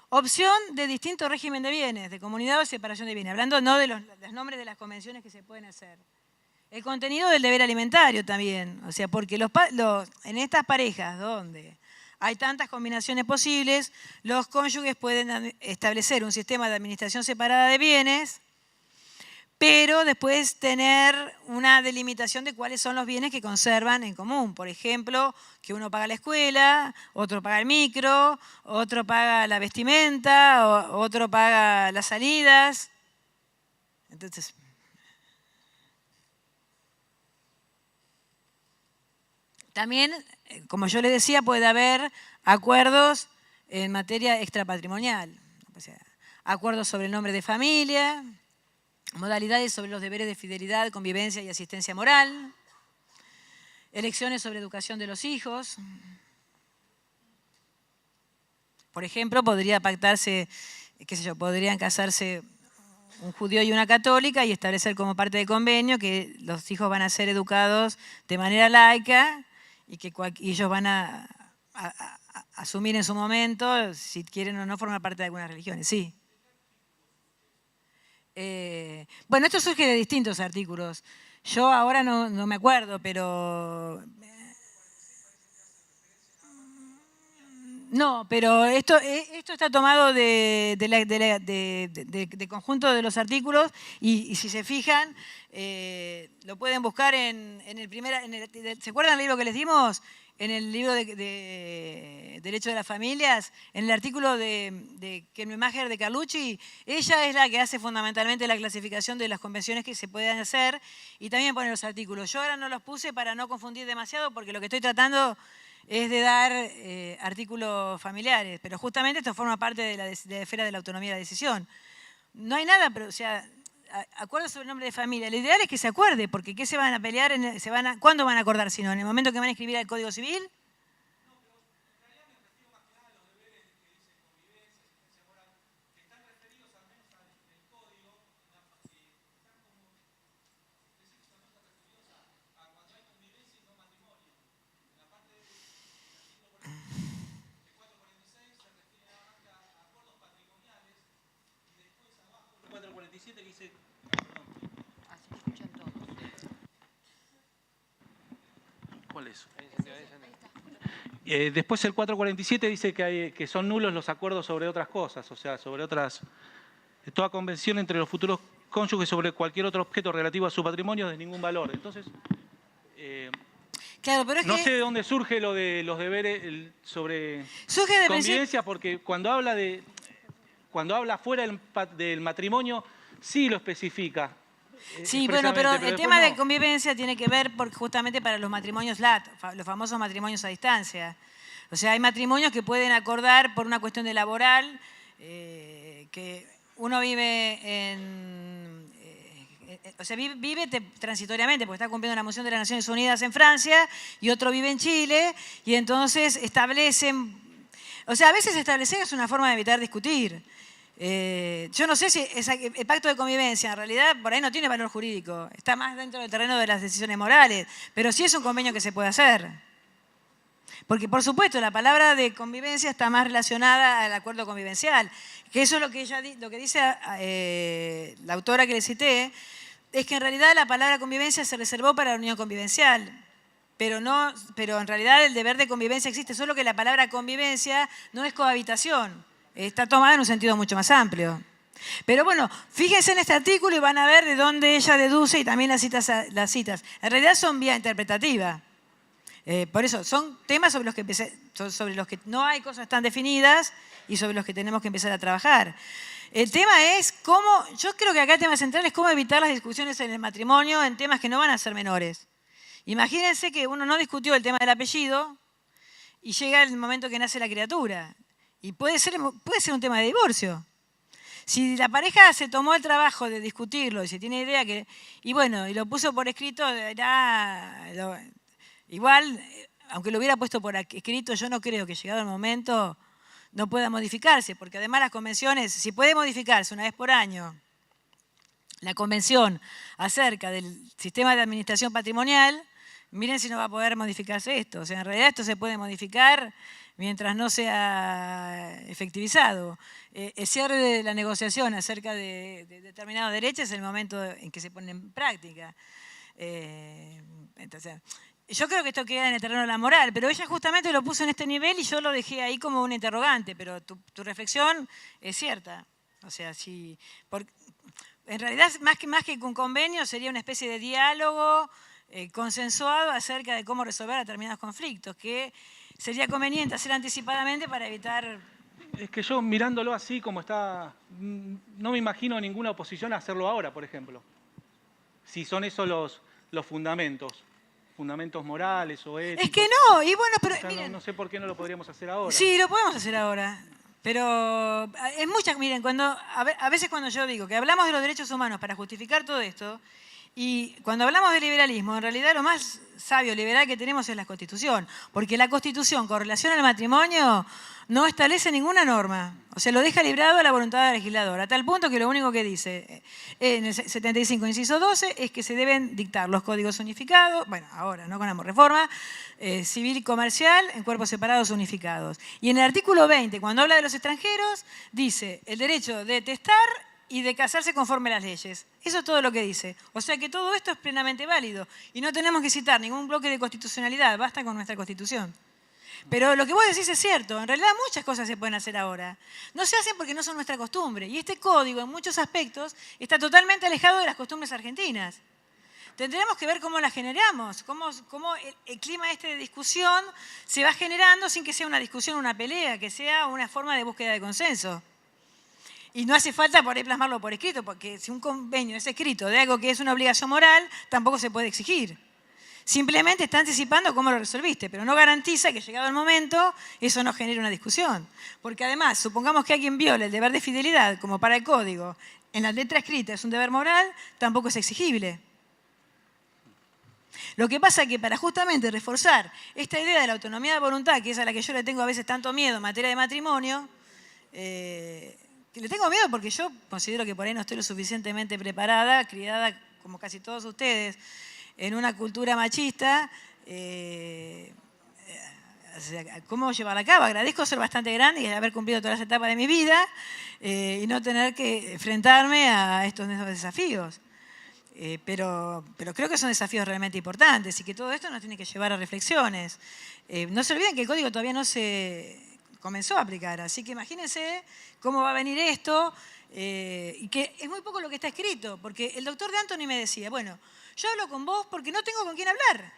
Opción de distinto régimen de bienes, de comunidad o separación de bienes, hablando no de los nombres de las convenciones que se pueden hacer. El contenido del deber alimentario también, o sea, porque en estas parejas donde hay tantas combinaciones posibles, los cónyuges pueden establecer un sistema de administración separada de bienes, pero después tener una delimitación de cuáles son los bienes que conservan en común. Por ejemplo, que uno paga la escuela, otro paga el micro, otro paga la vestimenta, otro paga las salidas. Entonces, también, como yo les decía, puede haber acuerdos en materia extrapatrimonial. O sea, acuerdos sobre el nombre de familia, modalidades sobre los deberes de fidelidad, convivencia y asistencia moral, elecciones sobre educación de los hijos. Por ejemplo, podría pactarse, qué sé yo, podrían casarse un judío y una católica y establecer como parte del convenio que los hijos van a ser educados de manera laica y que ellos van a asumir en su momento si quieren o no formar parte de algunas religiones. Sí. Bueno, esto surge de distintos artículos. Yo ahora no me acuerdo, pero No, pero esto está tomado de conjunto de los artículos y si se fijan, lo pueden buscar en el primer... ¿Se acuerdan del libro que les dimos? En el libro de Derecho de las Familias, en el artículo de Kemmelmacher de Carlucci, ella es la que hace fundamentalmente la clasificación de las convenciones que se pueden hacer y también pone los artículos. Yo ahora no los puse para no confundir demasiado porque lo que estoy tratando es de dar artículos familiares, pero justamente esto forma parte de la esfera de la autonomía de la decisión. No hay nada, pero, o sea, acuerdo sobre el nombre de familia. Lo ideal es que se acuerde, porque ¿qué se van a pelear? ¿Cuándo van a acordar si no? ¿En el momento que van a escribir el Código Civil? ¿Cuál es? Después el 447 dice que son nulos los acuerdos sobre otras cosas, o sea, sobre toda convención entre los futuros cónyuges sobre cualquier otro objeto relativo a su patrimonio de ningún valor. Entonces, claro, pero no sé de dónde surge lo de los deberes sobre convivencia, porque cuando habla fuera del matrimonio, sí lo especifica. Sí, bueno, pero el tema de convivencia tiene que ver justamente para los matrimonios LAT, los famosos matrimonios a distancia. O sea, hay matrimonios que pueden acordar por una cuestión de laboral, que uno vive vive transitoriamente, porque está cumpliendo una moción de las Naciones Unidas en Francia, y otro vive en Chile, y entonces establecen... O sea, a veces establecer es una forma de evitar discutir. Yo no sé si el pacto de convivencia en realidad por ahí no tiene valor jurídico, está más dentro del terreno de las decisiones morales, pero sí es un convenio que se puede hacer. Porque por supuesto la palabra de convivencia está más relacionada al acuerdo convivencial, que eso es lo que dice la autora que le cité, es que en realidad la palabra convivencia se reservó para la unión convivencial. Pero en realidad el deber de convivencia existe, solo que la palabra convivencia no es cohabitación. Está tomada en un sentido mucho más amplio. Pero bueno, fíjense en este artículo y van a ver de dónde ella deduce y también las citas. En realidad son vía interpretativa. Por eso, son temas sobre los que no hay cosas tan definidas y sobre los que tenemos que empezar a trabajar. El tema es cómo, yo creo que acá el tema central es cómo evitar las discusiones en el matrimonio en temas que no van a ser menores. Imagínense que uno no discutió el tema del apellido y llega el momento que nace la criatura. Y puede ser un tema de divorcio. Si la pareja se tomó el trabajo de discutirlo y se tiene idea que... Y bueno, y lo puso por escrito, igual, aunque lo hubiera puesto por escrito, yo no creo que llegado el momento no pueda modificarse, porque además las convenciones, si puede modificarse una vez por año, la convención acerca del sistema de administración patrimonial, miren si no va a poder modificarse esto. O sea, en realidad esto se puede modificar mientras no sea efectivizado. El cierre de la negociación acerca de determinados derechos es el momento en que se pone en práctica. Entonces, yo creo que esto queda en el terreno de la moral, pero ella justamente lo puso en este nivel y yo lo dejé ahí como un interrogante, pero tu reflexión es cierta. O sea, en realidad, más que un convenio, sería una especie de diálogo consensuado acerca de cómo resolver determinados conflictos, que sería conveniente hacer anticipadamente para evitar... Es que yo mirándolo así como está, no me imagino ninguna oposición a hacerlo ahora, por ejemplo. Si son esos los fundamentos morales o éticos. Es que no, y bueno, pero o sea, miren, no sé por qué no lo podríamos hacer ahora. Sí, lo podemos hacer ahora. Pero es miren, a veces cuando yo digo que hablamos de los derechos humanos para justificar todo esto, y cuando hablamos de liberalismo, en realidad lo más sabio liberal que tenemos es la Constitución, porque la Constitución con relación al matrimonio no establece ninguna norma, o sea, lo deja librado a la voluntad del legislador, a tal punto que lo único que dice en el 75, inciso 12, es que se deben dictar los códigos unificados, bueno, ahora, no con la reforma, civil y comercial en cuerpos separados unificados. Y en el artículo 20, cuando habla de los extranjeros, dice el derecho de testar y de casarse conforme a las leyes. Eso es todo lo que dice. O sea que todo esto es plenamente válido. Y no tenemos que citar ningún bloque de constitucionalidad, basta con nuestra Constitución. Pero lo que vos decís es cierto, en realidad muchas cosas se pueden hacer ahora. No se hacen porque no son nuestra costumbre. Y este código, en muchos aspectos, está totalmente alejado de las costumbres argentinas. Tendremos que ver cómo las generamos, cómo el clima este de discusión se va generando sin que sea una discusión, una pelea, que sea una forma de búsqueda de consenso. Y no hace falta por ahí plasmarlo por escrito, porque si un convenio es escrito de algo que es una obligación moral, tampoco se puede exigir. Simplemente está anticipando cómo lo resolviste, pero no garantiza que llegado el momento eso no genere una discusión. Porque además, supongamos que alguien viola el deber de fidelidad, como para el código, en la letra escrita es un deber moral, tampoco es exigible. Lo que pasa es que para justamente reforzar esta idea de la autonomía de voluntad, que es a la que yo le tengo a veces tanto miedo en materia de matrimonio, que le tengo miedo porque yo considero que por ahí no estoy lo suficientemente preparada, criada como casi todos ustedes, en una cultura machista, ¿cómo llevarla a cabo? Agradezco ser bastante grande y haber cumplido todas las etapas de mi vida y no tener que enfrentarme a estos desafíos. Pero creo que son desafíos realmente importantes y que todo esto nos tiene que llevar a reflexiones. No se olviden que el código todavía no se comenzó a aplicar, así que imagínense cómo va a venir esto y que es muy poco lo que está escrito, porque el doctor de Anthony me decía, bueno, yo hablo con vos porque no tengo con quién hablar.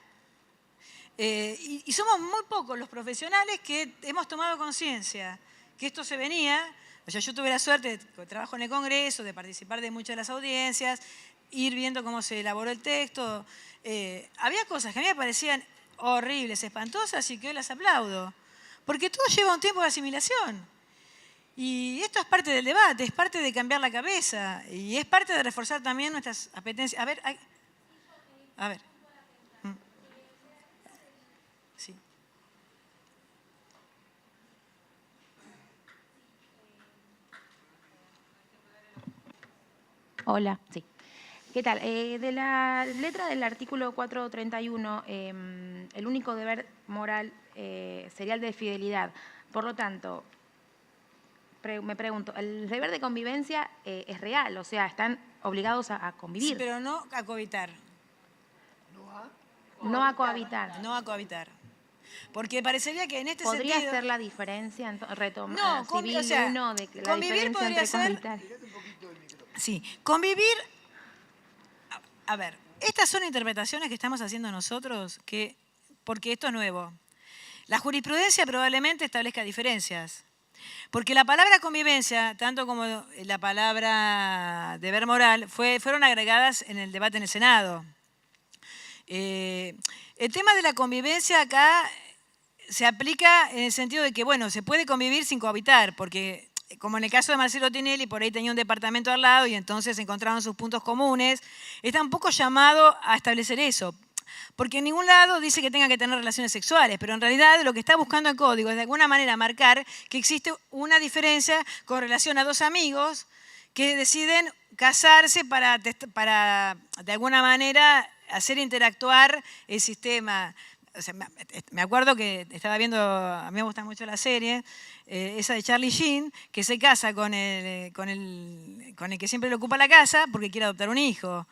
Y somos muy pocos los profesionales que hemos tomado conciencia que esto se venía. O sea, yo tuve la suerte, de trabajo en el Congreso, de participar de muchas de las audiencias, ir viendo cómo se elaboró el texto. Había cosas que a mí me parecían horribles, espantosas y que hoy las aplaudo. Porque todo lleva un tiempo de asimilación. Y esto es parte del debate, es parte de cambiar la cabeza y es parte de reforzar también nuestras apetencias. A ver. Sí. Hola, sí. ¿Qué tal? De la letra del artículo 431, el único deber moral sería el de fidelidad. Por lo tanto, me pregunto, ¿el deber de convivencia es real? O sea, ¿están obligados a convivir? Sí, pero no a cohabitar. No a cohabitar. No a cohabitar. Porque parecería que en este ¿Podría sentido... ser la diferencia, retomar No, civil o sea, uno, de la convivir diferencia podría entre ser... cohabitar? Sí, convivir... A ver, estas son interpretaciones que estamos haciendo nosotros, porque esto es nuevo. La jurisprudencia probablemente establezca diferencias. Porque la palabra convivencia, tanto como la palabra deber moral, fueron agregadas en el debate en el Senado. El tema de la convivencia acá se aplica en el sentido de que, bueno, se puede convivir sin cohabitar, porque como en el caso de Marcelo Tinelli, por ahí tenía un departamento al lado y entonces encontraron sus puntos comunes, está un poco llamado a establecer eso. Porque en ningún lado dice que tengan que tener relaciones sexuales, pero en realidad lo que está buscando el código es de alguna manera marcar que existe una diferencia con relación a dos amigos que deciden casarse para de alguna manera hacer interactuar el sistema. O sea, me acuerdo que estaba viendo, a mí me gusta mucho la serie, esa de Charlie Sheen, que se casa con el que siempre le ocupa la casa porque quiere adoptar un hijo.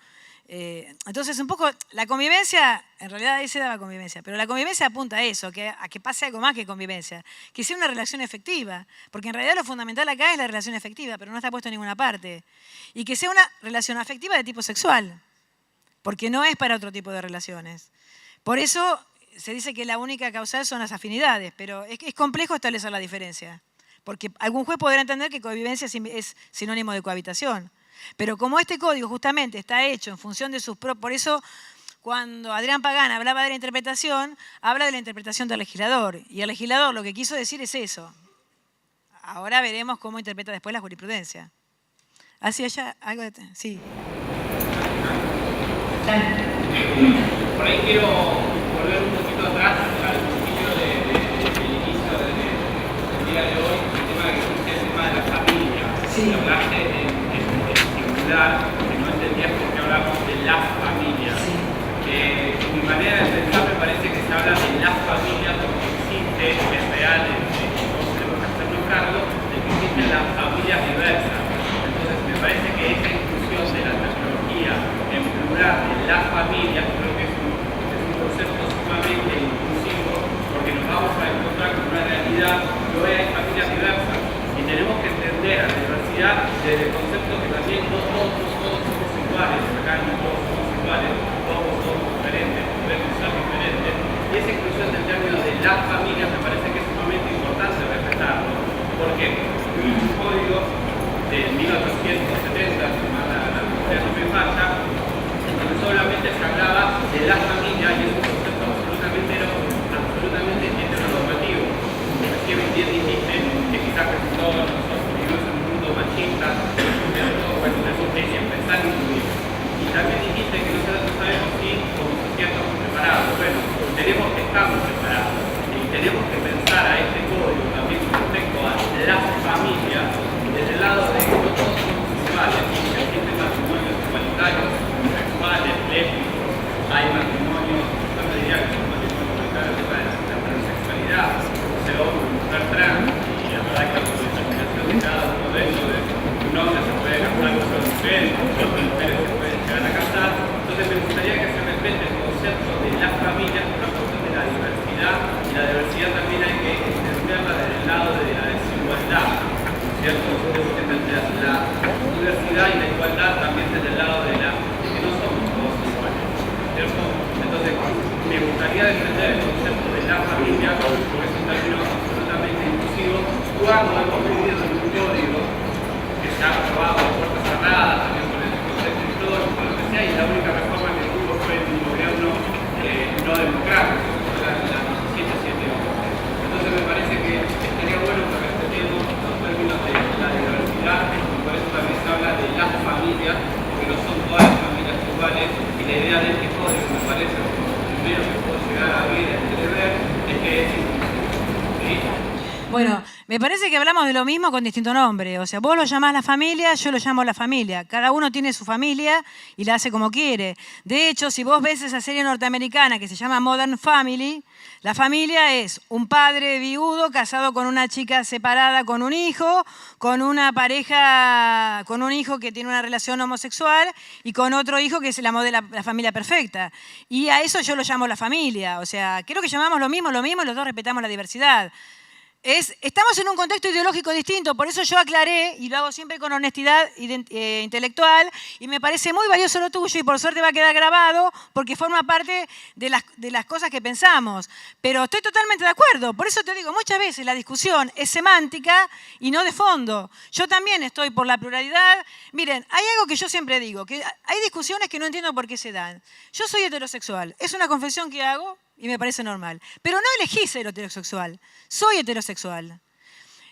Entonces, un poco, la convivencia, en realidad ahí se daba convivencia, pero la convivencia apunta a eso, a que pase algo más que convivencia, que sea una relación efectiva, porque en realidad lo fundamental acá es la relación efectiva, pero no está puesto en ninguna parte. Y que sea una relación afectiva de tipo sexual, porque no es para otro tipo de relaciones. Por eso se dice que la única causal son las afinidades, pero es complejo establecer la diferencia, porque algún juez podrá entender que convivencia es sinónimo de cohabitación. Pero como este código justamente está hecho en función de sus propios... Por eso, cuando Adrián Pagán hablaba de la interpretación, habla de la interpretación del legislador. Y el legislador lo que quiso decir es eso. Ahora veremos cómo interpreta después la jurisprudencia. ¿Hacia allá? ¿Algo de...? Sí. Por ahí quiero volver un poquito atrás al principio del inicio del día de hoy, el tema de la familia. Sí. Hablaste que no entendías por qué hablamos de las familias. Sí. Mi manera de pensar me parece que se habla de las familias porque existe, es real, todos tenemos que hacernos cargo de que existen las familias diversas. Entonces me parece que esa inclusión de la tecnología en plural de las familias creo que es un concepto gustaría defender el concepto de la familia, porque es un término absolutamente inclusivo, cuando hemos vivido en un código que se ha aprobado a puertas cerradas, también con el concepto histórico, con lo que sea, y la única reforma que tuvo fue un gobierno no democrático, la 1778. Entonces me parece que estaría bueno que respetemos los términos de la diversidad, y por eso también se habla de las familias, porque no son todas las familias iguales, y la idea de este código me parece lo primero que puedo llegar a ver, a entrever, es que es inclusivo. Bueno, me parece que hablamos de lo mismo con distinto nombre. O sea, vos lo llamás la familia, yo lo llamo la familia. Cada uno tiene su familia y la hace como quiere. De hecho, si vos ves esa serie norteamericana que se llama Modern Family, la familia es un padre viudo casado con una chica separada con un hijo, con una pareja, con un hijo que tiene una relación homosexual y con otro hijo que es la familia perfecta. Y a eso yo lo llamo la familia. O sea, creo que llamamos lo mismo y los dos respetamos la diversidad. Estamos en un contexto ideológico distinto, por eso yo aclaré, y lo hago siempre con honestidad intelectual, y me parece muy valioso lo tuyo, y por suerte va a quedar grabado, porque forma parte de las cosas que pensamos. Pero estoy totalmente de acuerdo, por eso te digo, muchas veces la discusión es semántica y no de fondo. Yo también estoy por la pluralidad. Miren, hay algo que yo siempre digo, que hay discusiones que no entiendo por qué se dan. Yo soy heterosexual, es una confesión que hago, y me parece normal. Pero no elegí ser heterosexual. Soy heterosexual.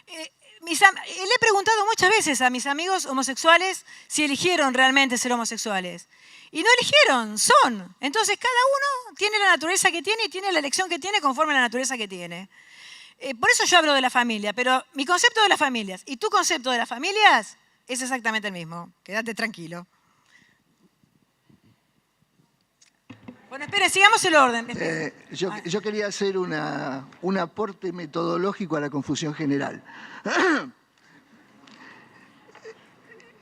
Le he preguntado muchas veces a mis amigos homosexuales si eligieron realmente ser homosexuales. Y no eligieron, son. Entonces cada uno tiene la naturaleza que tiene y tiene la elección que tiene conforme a la naturaleza que tiene. Por eso yo hablo de la familia, pero mi concepto de las familias y tu concepto de las familias es exactamente el mismo. Quédate tranquilo. Bueno, espere, sigamos el orden. Yo quería hacer un aporte metodológico a la confusión general.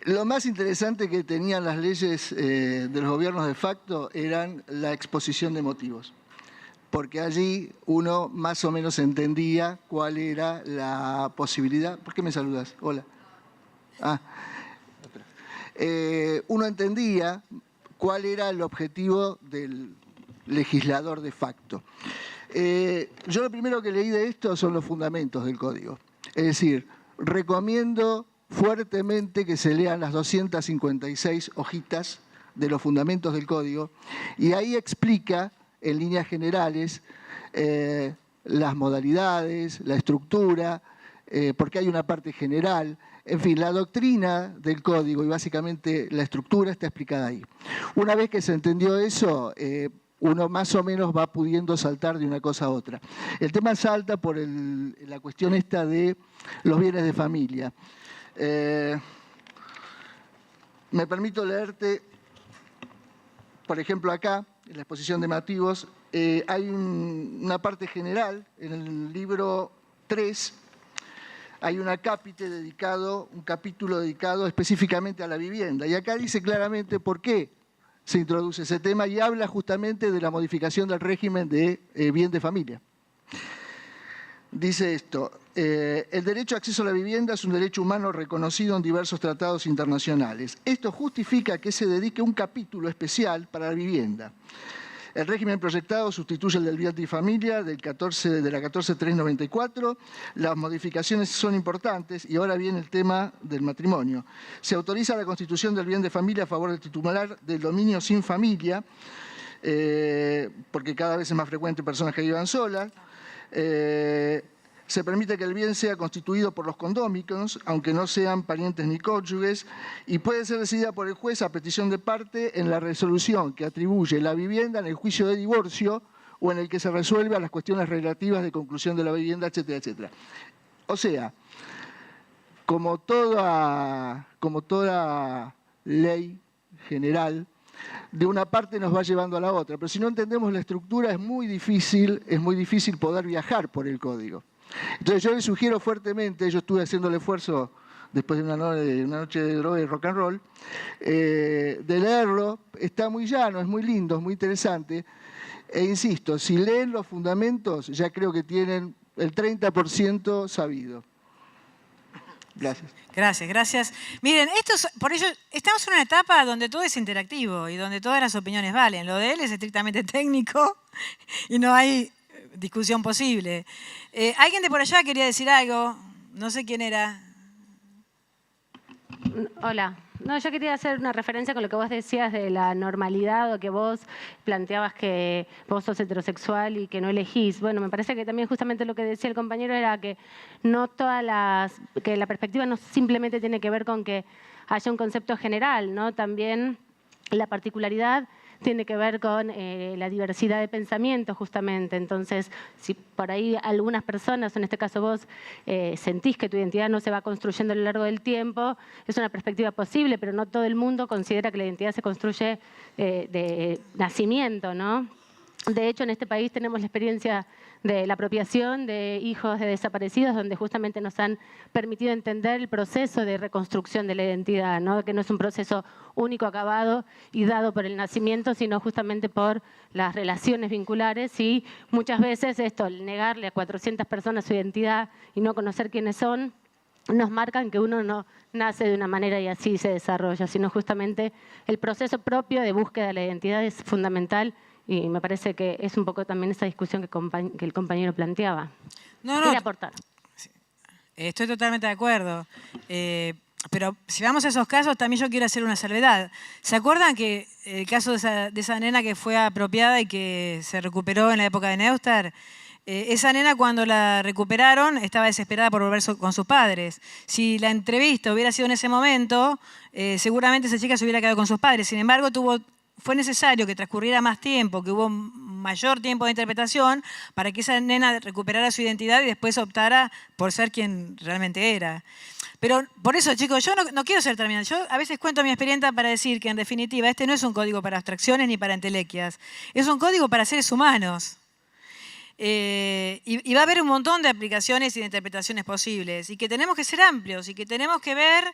Lo más interesante que tenían las leyes de los gobiernos de facto eran la exposición de motivos, porque allí uno más o menos entendía cuál era la posibilidad. ¿Por qué me saludas? Hola. Uno entendía cuál era el objetivo del legislador de facto. Yo lo primero que leí de esto son los fundamentos del código. Es decir, recomiendo fuertemente que se lean las 256 hojitas de los fundamentos del código, y ahí explica en líneas generales las modalidades, la estructura, porque hay una parte general. En fin, la doctrina del código y básicamente la estructura está explicada ahí. Una vez que se entendió eso, uno más o menos va pudiendo saltar de una cosa a otra. El tema salta por la cuestión esta de los bienes de familia. Me permito leerte, por ejemplo, acá, en la exposición de motivos, hay una parte general, en el libro 3, hay un capítulo dedicado específicamente a la vivienda. Y acá dice claramente por qué se introduce ese tema y habla justamente de la modificación del régimen de bien de familia. Dice esto: el derecho a acceso a la vivienda es un derecho humano reconocido en diversos tratados internacionales. Esto justifica que se dedique un capítulo especial para la vivienda. El régimen proyectado sustituye el del bien de familia de la 14.394. Las modificaciones son importantes y ahora viene el tema del matrimonio. Se autoriza la constitución del bien de familia a favor del titular del dominio sin familia, porque cada vez es más frecuente personas que vivan solas. Se permite que el bien sea constituido por los condóminos, aunque no sean parientes ni cónyuges, y puede ser decidida por el juez a petición de parte en la resolución que atribuye la vivienda en el juicio de divorcio o en el que se resuelve las cuestiones relativas de conclusión de la vivienda, etcétera, etcétera. O sea, como toda ley general, de una parte nos va llevando a la otra, pero si no entendemos la estructura es muy difícil poder viajar por el código. Entonces yo les sugiero fuertemente, yo estuve haciendo el esfuerzo después de una noche de droga y rock and roll, de leerlo. Está muy llano, es muy lindo, es muy interesante, e insisto, si leen los fundamentos ya creo que tienen el 30% sabido. Gracias. Gracias. Miren, por ello, estamos en una etapa donde todo es interactivo y donde todas las opiniones valen. Lo de él es estrictamente técnico y no hay discusión posible. Alguien de por allá quería decir algo, no sé quién era. Hola. No, yo quería hacer una referencia con lo que vos decías de la normalidad o que vos planteabas que vos sos heterosexual y que no elegís. Bueno, me parece que también justamente lo que decía el compañero era que no que la perspectiva no simplemente tiene que ver con que haya un concepto general, ¿no? También la particularidad tiene que ver con la diversidad de pensamiento, justamente. Entonces, si por ahí algunas personas, en este caso vos, sentís que tu identidad no se va construyendo a lo largo del tiempo, es una perspectiva posible, pero no todo el mundo considera que la identidad se construye de nacimiento, ¿no? De hecho, en este país tenemos la experiencia de la apropiación de hijos de desaparecidos, donde justamente nos han permitido entender el proceso de reconstrucción de la identidad, ¿no? Que no es un proceso único, acabado y dado por el nacimiento, sino justamente por las relaciones vinculares y muchas veces esto, el negarle a 400 personas su identidad y no conocer quiénes son, nos marcan que uno no nace de una manera y así se desarrolla, sino justamente el proceso propio de búsqueda de la identidad es fundamental. Y me parece que es un poco también esa discusión que el compañero planteaba. No, Quería aportar. Estoy totalmente de acuerdo. Pero si vamos a esos casos, también yo quiero hacer una salvedad. ¿Se acuerdan que el caso de esa nena que fue apropiada y que se recuperó en la época de Neustadt? Esa nena, cuando la recuperaron, estaba desesperada por volver con sus padres. Si la entrevista hubiera sido en ese momento, seguramente esa chica se hubiera quedado con sus padres. Sin embargo, fue necesario que transcurriera más tiempo, que hubo mayor tiempo de interpretación para que esa nena recuperara su identidad y después optara por ser quien realmente era. Pero por eso, chicos, yo no quiero ser terminal. Yo a veces cuento mi experiencia para decir que, en definitiva, este no es un código para abstracciones ni para entelequias. Es un código para seres humanos. Y va a haber un montón de aplicaciones y de interpretaciones posibles. Y que tenemos que ser amplios y que tenemos que ver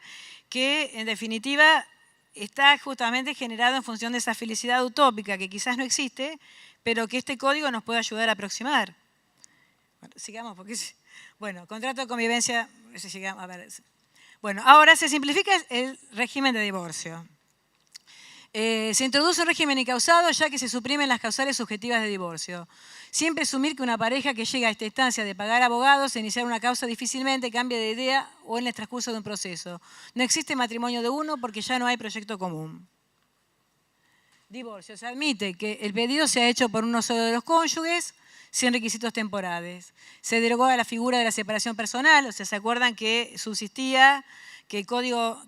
que, en definitiva, está justamente generado en función de esa felicidad utópica que quizás no existe, pero que este código nos puede ayudar a aproximar. Bueno, sigamos, porque... Bueno, contrato de convivencia... A ver. Bueno, ahora se simplifica el régimen de divorcio. Se introduce un régimen incausado ya que se suprimen las causales subjetivas de divorcio. Sin presumir que una pareja que llega a esta instancia de pagar abogados e iniciar una causa difícilmente cambia de idea o en el transcurso de un proceso. No existe matrimonio de uno porque ya no hay proyecto común. Divorcio. Se admite que el pedido sea hecho por uno solo de los cónyuges sin requisitos temporales. Se derogó a la figura de la separación personal, o sea, ¿se acuerdan que subsistía que el código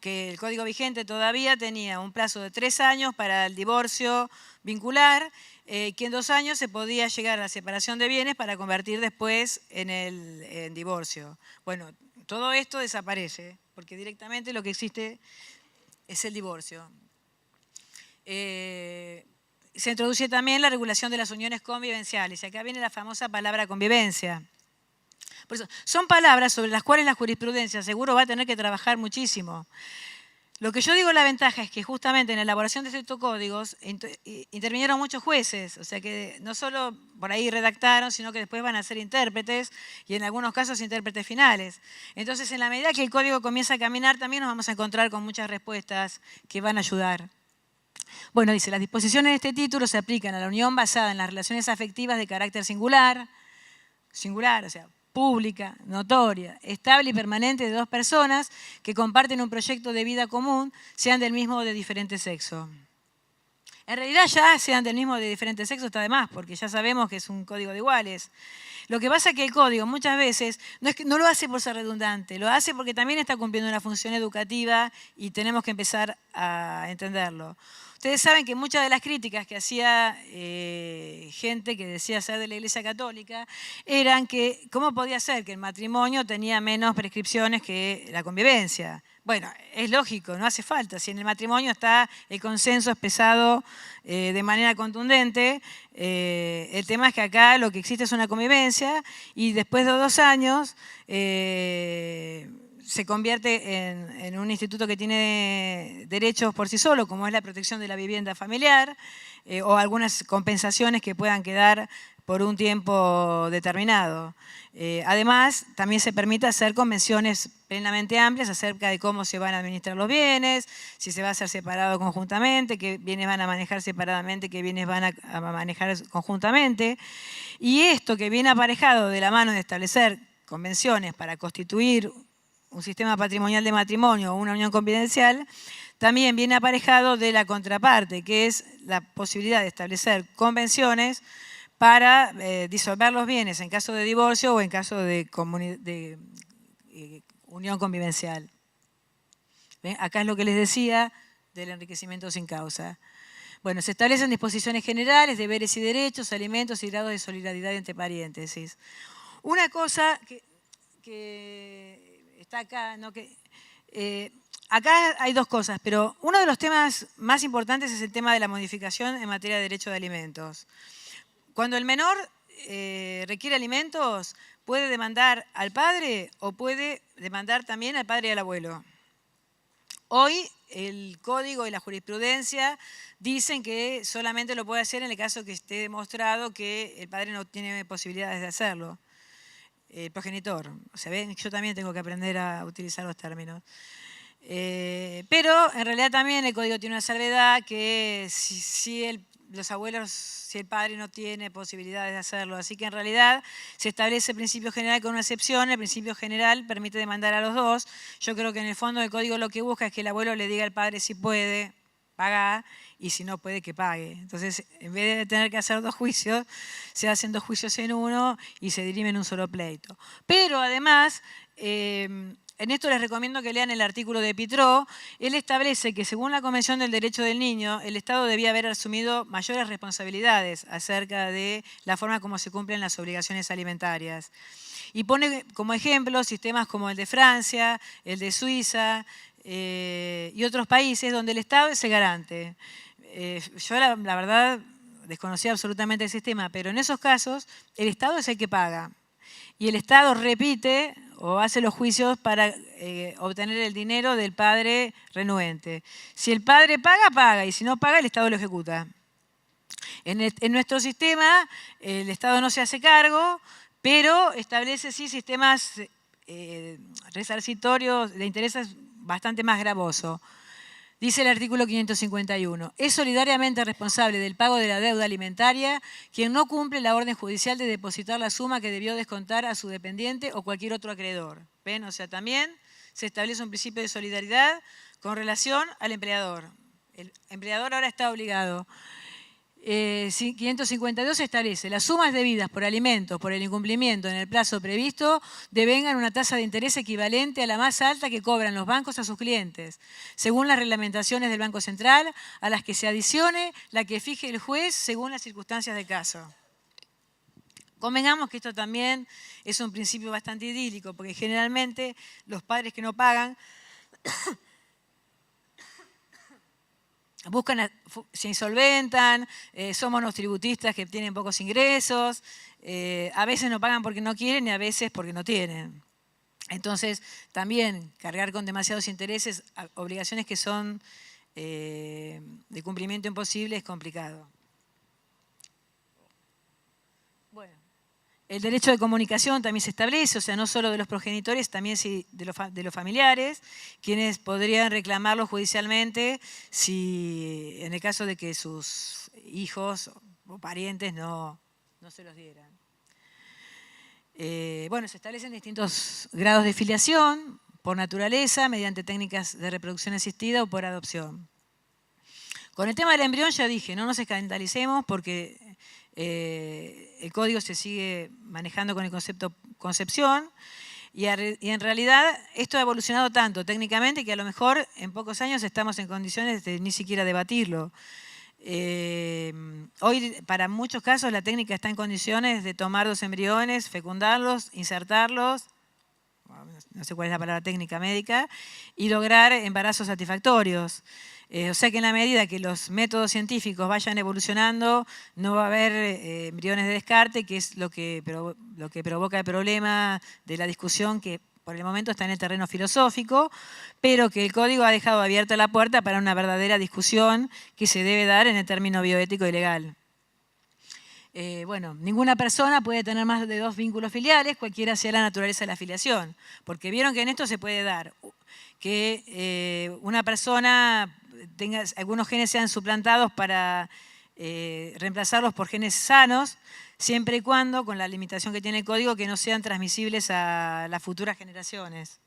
vigente todavía tenía un plazo de 3 años para el divorcio vincular, que en 2 años se podía llegar a la separación de bienes para convertir después en divorcio? Bueno, todo esto desaparece, porque directamente lo que existe es el divorcio. Se introduce también la regulación de las uniones convivenciales, y acá viene la famosa palabra convivencia. Por eso, son palabras sobre las cuales la jurisprudencia seguro va a tener que trabajar muchísimo. Lo que yo digo, la ventaja es que justamente en la elaboración de estos códigos intervinieron muchos jueces, o sea que no solo por ahí redactaron, sino que después van a ser intérpretes y en algunos casos intérpretes finales. Entonces, en la medida que el código comienza a caminar, también nos vamos a encontrar con muchas respuestas que van a ayudar. Bueno, dice, las disposiciones de este título se aplican a la unión basada en las relaciones afectivas de carácter singular, o sea, pública, notoria, estable y permanente de 2 personas que comparten un proyecto de vida común, sean del mismo o de diferente sexo. En realidad ya sean del mismo o de diferente sexo está de más, porque ya sabemos que es un código de iguales. Lo que pasa es que el código muchas veces no lo hace por ser redundante, lo hace porque también está cumpliendo una función educativa y tenemos que empezar a entenderlo. Ustedes saben que muchas de las críticas que hacía gente que decía ser de la Iglesia Católica eran que cómo podía ser que el matrimonio tenía menos prescripciones que la convivencia. Bueno, es lógico, no hace falta. Si en el matrimonio está el consenso expresado de manera contundente, el tema es que acá lo que existe es una convivencia y después de 2 años se convierte en un instituto que tiene derechos por sí solo, como es la protección de la vivienda familiar o algunas compensaciones que puedan quedar por un tiempo determinado. Además, también se permite hacer convenciones plenamente amplias acerca de cómo se van a administrar los bienes, si se va a hacer separado o conjuntamente, qué bienes van a manejar separadamente, qué bienes van a manejar conjuntamente. Y esto que viene aparejado de la mano de establecer convenciones para constituir un sistema patrimonial de matrimonio o una unión confidencial, también viene aparejado de la contraparte, que es la posibilidad de establecer convenciones para disolver los bienes en caso de divorcio o en caso de unión convivencial. ¿Ven? Acá es lo que les decía del enriquecimiento sin causa. Bueno, se establecen disposiciones generales, deberes y derechos, alimentos y grados de solidaridad entre paréntesis. Una cosa que está acá, ¿no? Acá hay dos cosas, pero uno de los temas más importantes es el tema de la modificación en materia de derecho de alimentos. Cuando el menor requiere alimentos, puede demandar al padre o puede demandar también al padre y al abuelo. Hoy el código y la jurisprudencia dicen que solamente lo puede hacer en el caso que esté demostrado que el padre no tiene posibilidades de hacerlo. El progenitor. O sea, ¿ven? Yo también tengo que aprender a utilizar los términos. Pero en realidad también el código tiene una salvedad que si los abuelos, si el padre no tiene posibilidades de hacerlo. Así que en realidad se establece el principio general con una excepción. El principio general permite demandar a los dos. Yo creo que en el fondo el código lo que busca es que el abuelo le diga al padre si puede pagar y si no puede que pague. Entonces, en vez de tener que hacer dos juicios, se hacen dos juicios en uno y se dirimen un solo pleito. Pero además, en esto les recomiendo que lean el artículo de Pitró. Él establece que según la Convención del Derecho del Niño, el Estado debía haber asumido mayores responsabilidades acerca de la forma como se cumplen las obligaciones alimentarias. Y pone como ejemplo sistemas como el de Francia, el de Suiza y otros países donde el Estado es el garante. Yo la verdad desconocía absolutamente el sistema, pero en esos casos el Estado es el que paga. Y el Estado repite o hace los juicios para obtener el dinero del padre renuente. Si el padre paga, paga, y si no paga, el Estado lo ejecuta. En nuestro sistema, el Estado no se hace cargo, pero establece sí sistemas resarcitorios de intereses bastante más gravosos. Dice el artículo 551, es solidariamente responsable del pago de la deuda alimentaria quien no cumple la orden judicial de depositar la suma que debió descontar a su dependiente o cualquier otro acreedor. ¿Ven? O sea, también se establece un principio de solidaridad con relación al empleador. El empleador ahora está obligado. 552 establece las sumas debidas por alimentos por el incumplimiento en el plazo previsto devengan una tasa de interés equivalente a la más alta que cobran los bancos a sus clientes, según las reglamentaciones del Banco Central, a las que se adicione la que fije el juez según las circunstancias del caso. Convengamos que esto también es un principio bastante idílico, porque generalmente los padres que no pagan se insolventan, son monotributistas que tienen pocos ingresos, a veces no pagan porque no quieren y a veces porque no tienen. Entonces, también cargar con demasiados intereses, obligaciones que son de cumplimiento imposible es complicado. Bueno, el derecho de comunicación también se establece, o sea, no solo de los progenitores, también de los familiares, quienes podrían reclamarlo judicialmente si en el caso de que sus hijos o parientes no se los dieran. Bueno, se establecen distintos grados de filiación, por naturaleza, mediante técnicas de reproducción asistida o por adopción. Con el tema del embrión ya dije, no nos escandalicemos porque el código se sigue manejando con el concepto concepción y en realidad esto ha evolucionado tanto técnicamente que a lo mejor en pocos años estamos en condiciones de ni siquiera debatirlo. Hoy para muchos casos la técnica está en condiciones de tomar los embriones, fecundarlos, insertarlos, no sé cuál es la palabra técnica médica, y lograr embarazos satisfactorios. O sea que en la medida que los métodos científicos vayan evolucionando, no va a haber embriones de descarte, que es lo que provoca el problema de la discusión que por el momento está en el terreno filosófico, pero que el código ha dejado abierta la puerta para una verdadera discusión que se debe dar en el término bioético y legal. bueno, ninguna persona puede tener más de 2 vínculos filiales, cualquiera sea la naturaleza de la filiación, porque vieron que en esto se puede dar que una persona tenga, algunos genes sean suplantados para reemplazarlos por genes sanos, siempre y cuando, con la limitación que tiene el código, que no sean transmisibles a las futuras generaciones.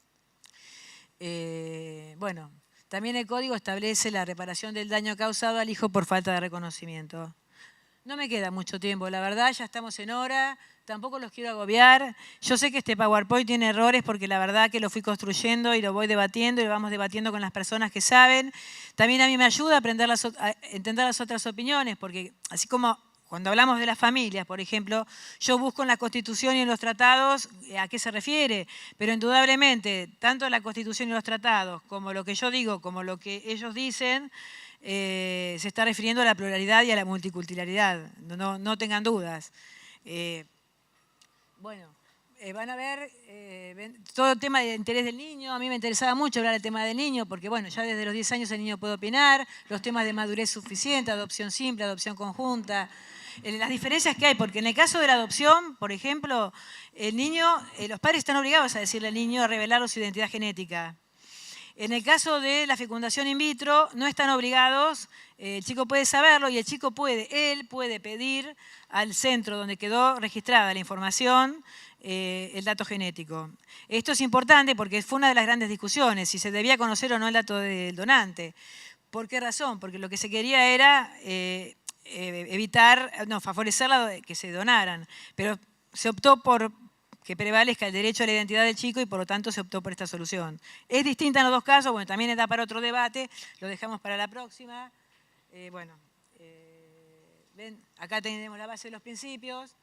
Bueno, también el código establece la reparación del daño causado al hijo por falta de reconocimiento. No me queda mucho tiempo, la verdad, ya estamos en hora, tampoco los quiero agobiar. Yo sé que este PowerPoint tiene errores porque la verdad que lo fui construyendo y lo voy debatiendo y lo vamos debatiendo con las personas que saben. También a mí me ayuda a entender las otras opiniones, porque así como cuando hablamos de las familias, por ejemplo, yo busco en la Constitución y en los tratados a qué se refiere, pero indudablemente, tanto la Constitución y los tratados, como lo que yo digo, como lo que ellos dicen, se está refiriendo a la pluralidad y a la multiculturalidad, no tengan dudas. Bueno, van a ver todo el tema de interés del niño. A mí me interesaba mucho hablar del tema del niño porque, bueno, ya desde los 10 años el niño puede opinar, los temas de madurez suficiente, adopción simple, adopción conjunta, las diferencias que hay, porque en el caso de la adopción, por ejemplo, el niño, los padres están obligados a decirle al niño a revelar su identidad genética. En el caso de la fecundación in vitro, no están obligados, el chico puede saberlo y el chico él puede pedir al centro donde quedó registrada la información, el dato genético. Esto es importante porque fue una de las grandes discusiones, si se debía conocer o no el dato del donante. ¿Por qué razón? Porque lo que se quería era favorecer que se donaran, pero se optó por que prevalezca el derecho a la identidad del chico y por lo tanto se optó por esta solución. Es distinta en los dos casos, bueno, también da para otro debate, lo dejamos para la próxima. Ven, acá tenemos la base de los principios.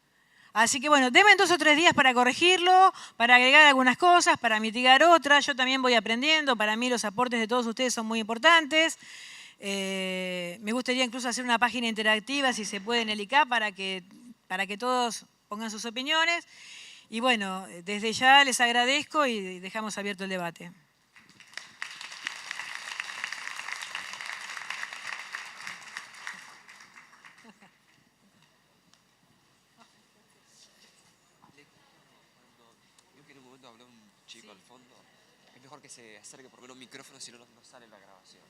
Así que bueno, denme 2 o 3 días para corregirlo, para agregar algunas cosas, para mitigar otras. Yo también voy aprendiendo, para mí los aportes de todos ustedes son muy importantes. Me gustaría incluso hacer una página interactiva, si se puede, en el ICA, para que todos pongan sus opiniones. Y bueno, desde ya les agradezco y dejamos abierto el debate. Creo que en un momento habló un chico al fondo. Es mejor que se acerque porque no un micrófono, si no, no sale la grabación.